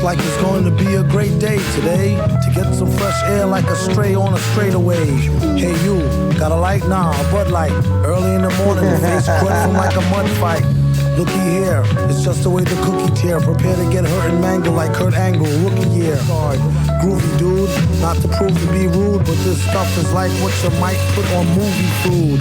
Like it's going to be a great day today to get some fresh air like a stray on a straightaway. Hey you, got a light? Nah, a Bud Light. Early in the morning, your face crimson like a mud fight. Looky here, it's just the way the cookie tear. Prepare to get hurt and mangled like Kurt Angle, rookie year. Groovy dude, not to prove to be rude, but this stuff is like what you might put on movie food.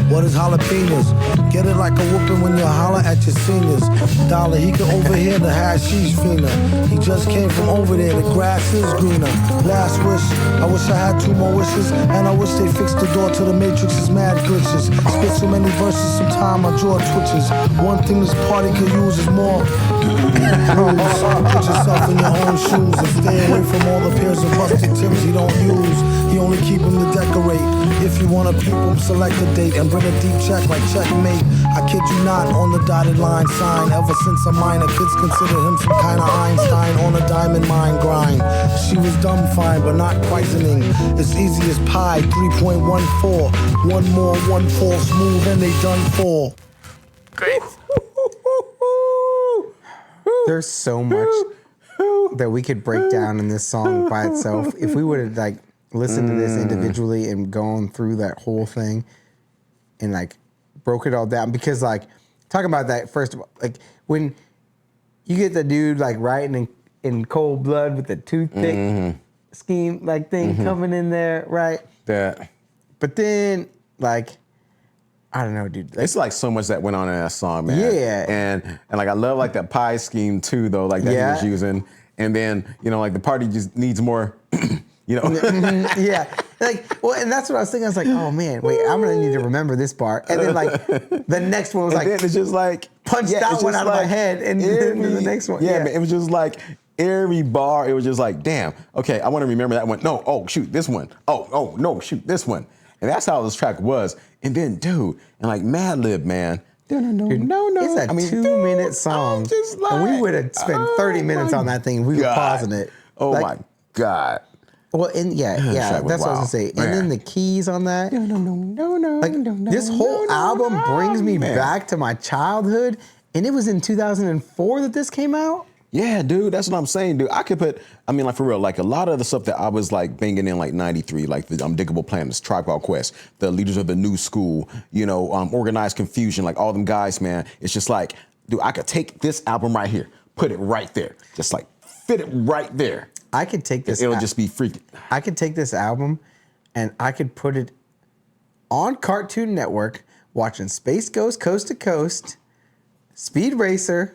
What is jalapenos? Get it like a whooping when you holler at your seniors. Dollar, he can overhear the hashish fiender. He just came from over there, the grass is greener. Last wish, I wish I had 2 more wishes, and I wish they fixed the door to the Matrix's mad glitches. Spit so many verses, sometime my jaw twitches. One thing this party could use is more rules. Put yourself in your own shoes and stay away from all the pairs of busted tips he don't use. He only keep them to decorate. If you wanna peep him, select a date and bring a deep check like checkmate. I kid you not, on the dotted line sign. Ever since a minor, kids consider him some kind of Einstein on a diamond mine grind. She was dumb fine, but not poisoning. It's easy as pie, 3.14. One more, 1 fall smooth, and they done for. Great. There's so much that we could break down in this song by itself. If we would have like listened to this individually and gone through that whole thing and like broke it all down, because like talking about that, first of all, like when you get the dude like writing in cold blood with the toothpick scheme like thing coming in there, right? That. But then like, I don't know, dude. Like, it's like so much that went on in that song, man. Yeah. And like I love like that pie scheme too, though, like that he was using. And then, like the party just needs more, Yeah. Like, well, and that's what I was thinking. I was like, oh man, wait, I'm gonna need to remember this part. And then like the next one was and like, then it's just like punched that one out of my head, and then the next one. Yeah, man, it was just like every bar, it was just like, damn, okay, I want to remember that one. No, oh shoot, this one. Oh no, shoot, this one. And that's how this track was. And then, dude, and like Madlib, man. No. It's a 2-minute song. Like, and we would have spent 30 minutes on that thing. We were pausing it. Oh my God. Well, and that's what I was gonna say. And then the keys on that. No. Like this whole album brings me back to my childhood, and it was in 2004 that this came out. Yeah, dude, that's what I'm saying, dude. I could put, like for real, like a lot of the stuff that I was like banging in like 93, like the Undiggable Planets, Tribe Called Quest, the Leaders of the New School, Organized Confusion, like all them guys, man. It's just like, dude, I could take this album right here, put it right there, just like fit it right there. I could take this. It'll just be freaking. I could take this album and I could put it on Cartoon Network, watching Space Ghost Coast to Coast, Speed Racer,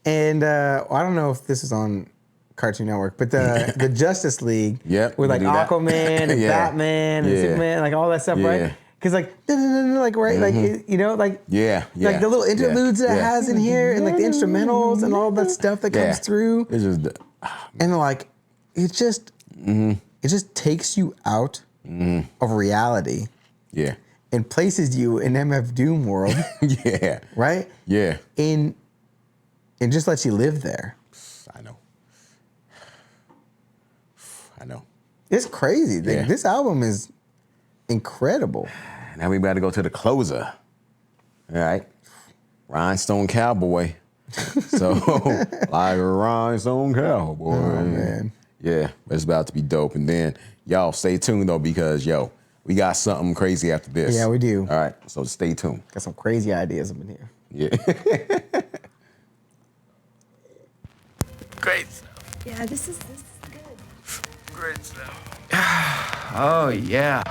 and I don't know if this is on Cartoon Network, but the Justice League with like Aquaman and Batman and Superman, like all that stuff, right? Because like, like right, like you know, like like the little interludes that it has in here, and like the instrumentals and all that stuff that comes through. It's just, and like, it just takes you out of reality. Yeah. And places you in MF Doom world. Yeah. Right. Yeah. And just lets you live there. I know. It's crazy. Yeah. This album is incredible. Now we got to go to the closer. All right. Rhinestone Cowboy. So, like a Rhinestone Cowboy. Oh, man. Yeah, it's about to be dope. And then, y'all, stay tuned, though, because, we got something crazy after this. Yeah, we do. All right, so stay tuned. Got some crazy ideas up in here. Yeah. Great stuff. Yeah, this is good. Great stuff. Oh, yeah.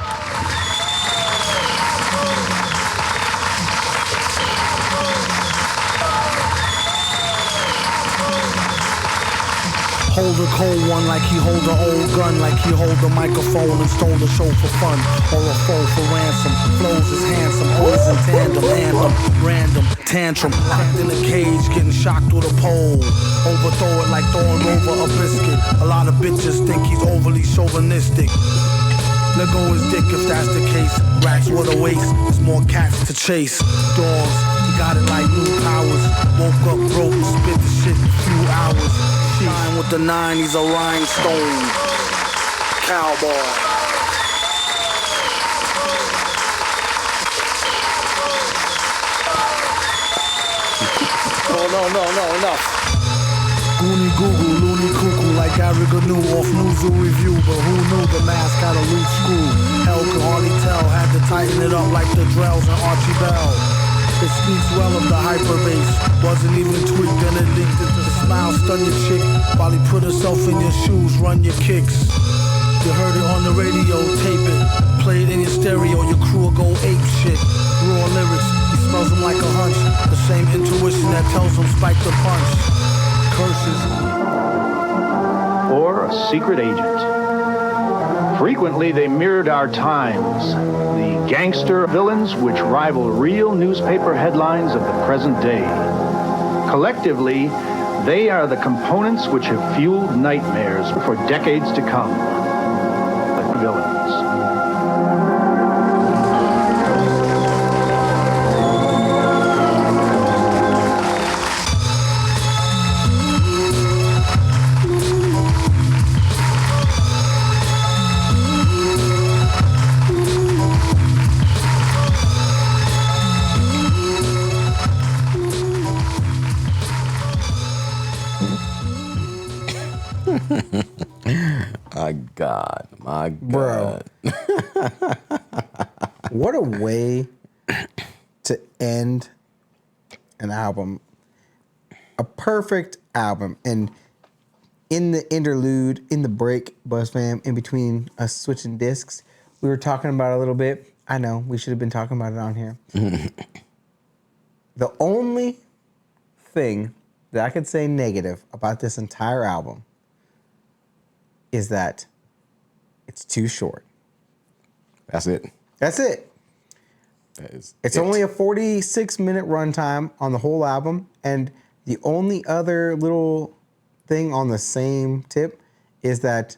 Hold a cold one like he hold an old gun, like he hold the microphone and stole the show for fun, or a foe for ransom. Flows is handsome, always in tandem, anthem, random, tantrum, locked in a cage, getting shocked with a pole. Overthrow it like throwing over a biscuit. A lot of bitches think he's overly chauvinistic. Let go his dick if that's the case. Rats with a waist, there's more cats to chase. Dogs, he got it like new powers. Woke up broke and spit the shit in a few hours. Shine with the 9, he's a Rhinestone Cowboy. No, enough. Goonie Goo Goo, loony cuckoo, like Gary Gnu off News Review. But who knew the mask had a loose screw? Hell could hardly tell, had to tighten it up like the Drells and Archie Bell. It speaks well of the hyper bass. Wasn't even tweaked and it leaked into the smile. Stun your chick while he put herself in your shoes. Run your kicks. You heard it on the radio, tape it. Play it in your stereo, your crew will go ape shit. Raw lyrics, he smells them like a hunch. The same intuition that tells him spike the punch. Curses. Or a secret agent. Frequently, they mirrored our times, the gangster villains which rival real newspaper headlines of the present day. Collectively, they are the components which have fueled nightmares for decades to come. The villains. My God. Bro. What a way to end an album. A perfect album. And in the interlude, in the break, Buzz fam, in between us switching discs, we were talking about it a little bit. I know, we should have been talking about it on here. The only thing that I could say negative about this entire album is that it's too short. That's it. That's it. It's only a 46-minute runtime on the whole album, and the only other little thing on the same tip is that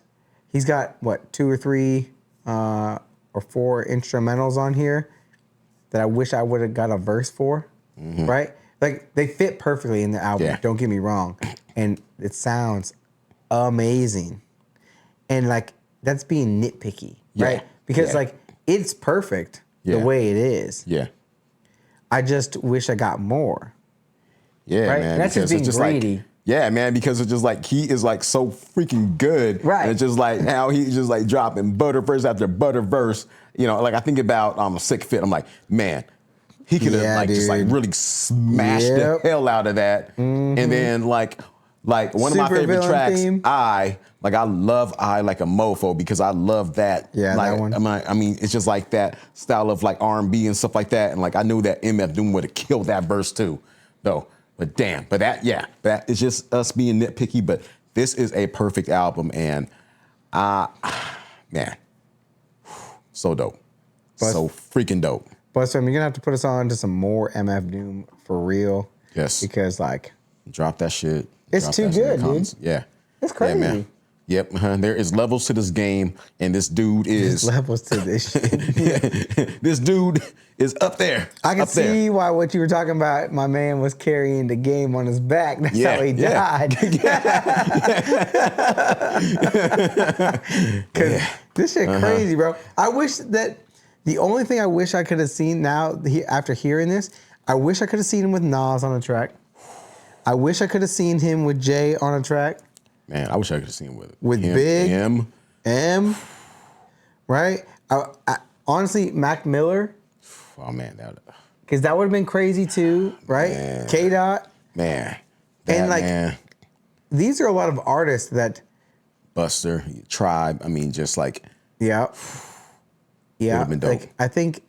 he's got, 2 or 3 or 4 instrumentals on here that I wish I would have got a verse for, right? Like, they fit perfectly in the album, don't get me wrong, and it sounds amazing. And, like, that's being nitpicky, right? Because, like, it's perfect the way it is. Yeah. I just wish I got more. Yeah, right? man. That's just being greedy. Like, yeah, man, because it's just like he is like so freaking good. Right. And it's just like how he's just like dropping butter verse after butter verse. You know, like I think about Sickfit. I'm like, man, he could have just like really smashed the hell out of that. And then like one of my favorite tracks, theme. I love I like a mofo because I love that. Yeah, like, that one. I mean, it's just like that style of like R&B and stuff like that. And like I knew that MF Doom would have killed that verse too, though. But damn, that is just us being nitpicky. But this is a perfect album, and man, so dope. So freaking dope. But so you're gonna have to put us on to some more MF Doom for real. Yes. Because like, drop that shit. It's Drop too that shit in the good, comments. dude. Yeah. It's crazy. Yeah, man. Yep. There is levels to this game, and this dude is There's levels to this shit. This dude is up there. I can up there. see why what you were talking about. My man was carrying the game on his back. That's how he died. Cause this shit crazy, bro. I wish that the only thing I wish I could have seen now after hearing this, I wish I could have seen him with Nas on a track. I wish I could have seen him with Jay on a track. Man, I wish I could have seen him with him, Big M, right? I, honestly, Mac Miller. Oh man, that because that would have been crazy too, right? K Dot, man, and like man. These are a lot of artists that Buster, Tribe. I mean, just like yeah. Would have been dope. Like I think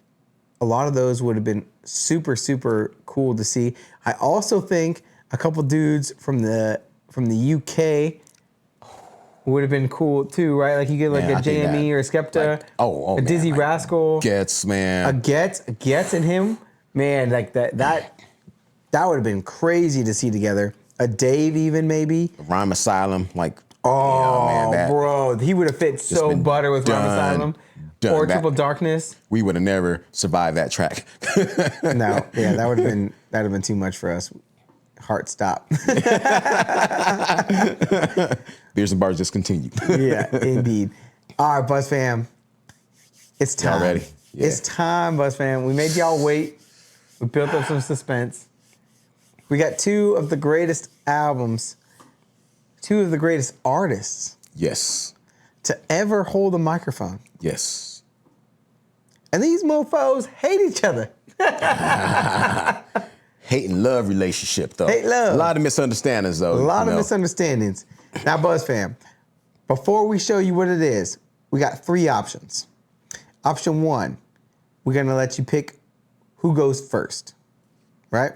a lot of those would have been super cool to see. I also think a couple dudes from the UK would have been cool too, right? Like you get like a JME or a Skepta, a Dizzy Rascal, Gets, man, a Gets and him, man, like that would have been crazy to see together. A Dave even maybe. Rhyme Asylum, like man, bro, he would have fit so butter with Rhyme Asylum. Or Triple Darkness. We would have never survived that track. No, yeah, that would have been too much for us. Heart stop. Beers and bars discontinued. Yeah, indeed. All right, Buzz fam. It's time. Y'all ready? Yeah. It's time, Buzz fam. We made y'all wait. We built up some suspense. We got two of the greatest albums, two of the greatest artists. Yes. To ever hold a microphone. Yes. And these mofos hate each other. Hate and love relationship, though. Hate love. A lot of misunderstandings, though. A lot of misunderstandings. Now, Buzz fam, before we show you what it is, we got three options. Option one, we're going to let you pick who goes first, right?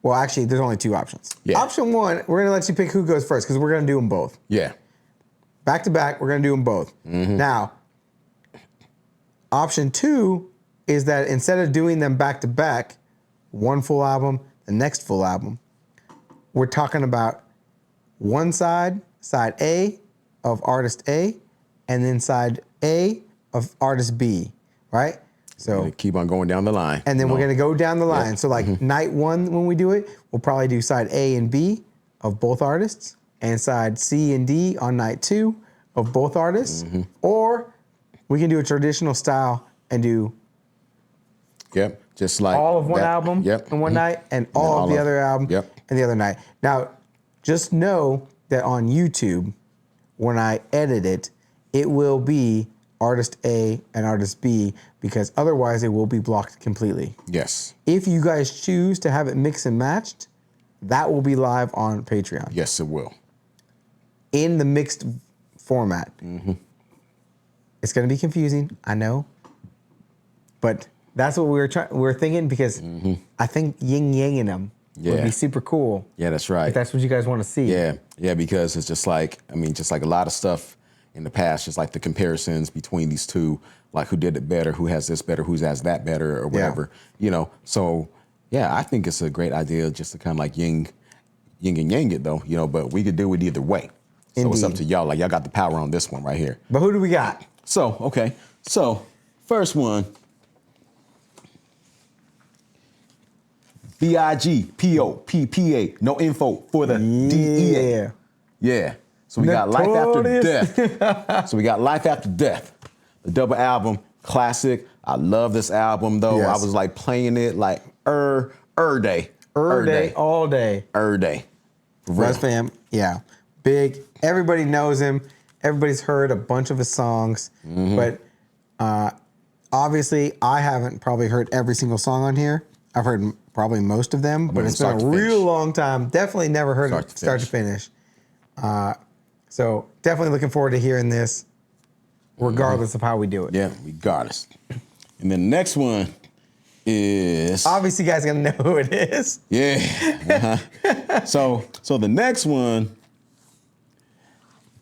Well, actually, there's only two options. Yeah. Option one, we're going to let you pick who goes first because we're going to do them both. Yeah. Back to back, we're going to do them both. Mm-hmm. Now, option two is that instead of doing them back to back, one full album, the next full album, we're talking about one side A of artist A, and then side A of artist B, right? So keep on going down the line. And then we're gonna go down the line. Yep. So like night one when we do it, we'll probably do side A and B of both artists, and side C and D on night two of both artists. Mm-hmm. Or we can do a traditional style and do just like all of one that. album in one night and all all of the other album Yep. and the other night. Now, just know that on YouTube, when I edit it, it will be artist A and artist B because otherwise it will be blocked completely. Yes. If you guys choose to have it mixed and matched, that will be live on Patreon. Yes, it will. In the mixed format. Mm-hmm. It's going to be confusing, I know. But that's what we're thinking because I think yin-yanging them would be super cool. Yeah, that's right. If that's what you guys want to see. Yeah, because it's just like, just like a lot of stuff in the past, just like the comparisons between these two, like who did it better, who has this better, who has that better, or whatever, So, yeah, I think it's a great idea just to kind of like yin and yang it, though, but we could do it either way. So Indeed. it's up to y'all. Like, y'all got the power on this one right here. But who do we got? So, okay. So, first one. BIGPOPPA, no info for the DEA. Yeah. So we got Life After Death. So we got Life After Death, the double album, classic. I love this album though. Yes. I was like playing it like day. All day. Russ fam, yeah. Big. Everybody knows him. Everybody's heard a bunch of his songs. But obviously I haven't probably heard every single song on here. I've heard probably most of them, but it's been a real long time. Definitely never heard it start to finish. So definitely looking forward to hearing this, regardless of how we do it. Yeah, regardless. And then the next one is obviously you guys are gonna know who it is. Yeah. So the next one,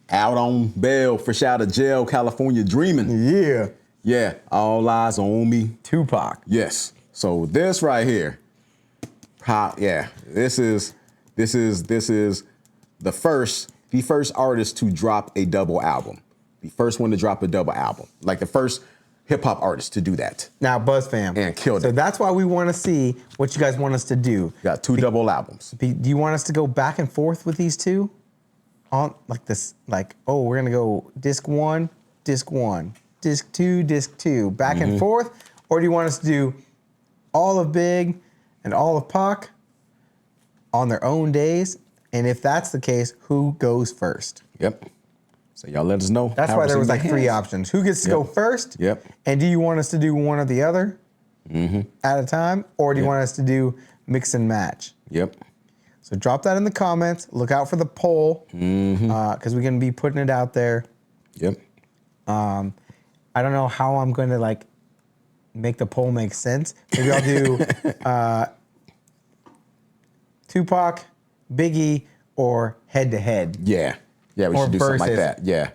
out on bail, fresh out of jail, California dreaming. Yeah. Yeah, All Eyes on Me. Tupac. Yes. So this right here, this is the first artist to drop a double album. The first one to drop a double album. Like the first hip hop artist to do that. Now, Buzz fam. And killed it. So that's why we want to see what you guys want us to do. Got two double albums. Do you want us to go back and forth with these two? On like this, like, oh, we're gonna go disc 1, disc 1, disc 2, disc 2, back and forth? Or do you want us to do all of Big and all of Pac on their own days? And if that's the case, who goes first? Yep. So y'all let us know. That's why there was like 3 options. Who gets to go first? Yep. And do you want us to do one or the other at a time? Or do you want us to do mix and match? Yep. So drop that in the comments. Look out for the poll because we're going to be putting it out there. Yep. I don't know how I'm going to like make the poll make sense. Maybe I'll do Tupac, Biggie, or head to head. Yeah. Yeah, we should do something like that. Yeah.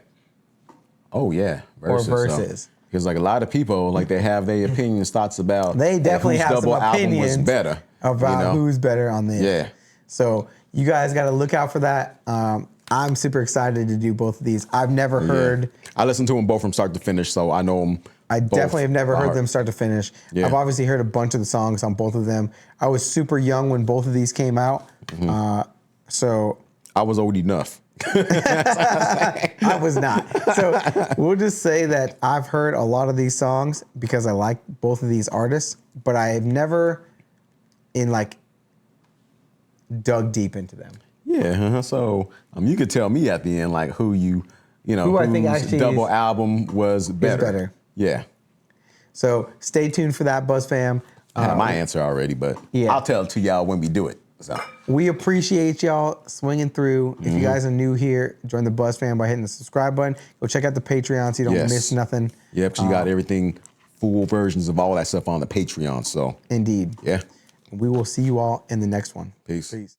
Oh, yeah. Or versus. Because like a lot of people, like they have their opinions, thoughts about they definitely have double some album opinions was better about who's better on this. Yeah. So you guys got to look out for that. I'm super excited to do both of these. I've never heard. I listened to them both from start to finish, so I know them. I definitely have never heard them start to finish. Yeah. I've obviously heard a bunch of the songs on both of them. I was super young when both of these came out. So I was old enough. I was not. So we'll just say that I've heard a lot of these songs because I like both of these artists, but I have never dug deep into them. Yeah. So you could tell me at the end like who I think actually double album was better. Yeah. So stay tuned for that, Buzz fam. I have my answer already, but I'll tell it to y'all when we do it. So we appreciate y'all swinging through. If you guys are new here, join the Buzz fam by hitting the subscribe button. Go check out the Patreon so you don't miss nothing. Yep, you got everything, full versions of all that stuff on the Patreon. So indeed. Yeah. We will see you all in the next one. Peace.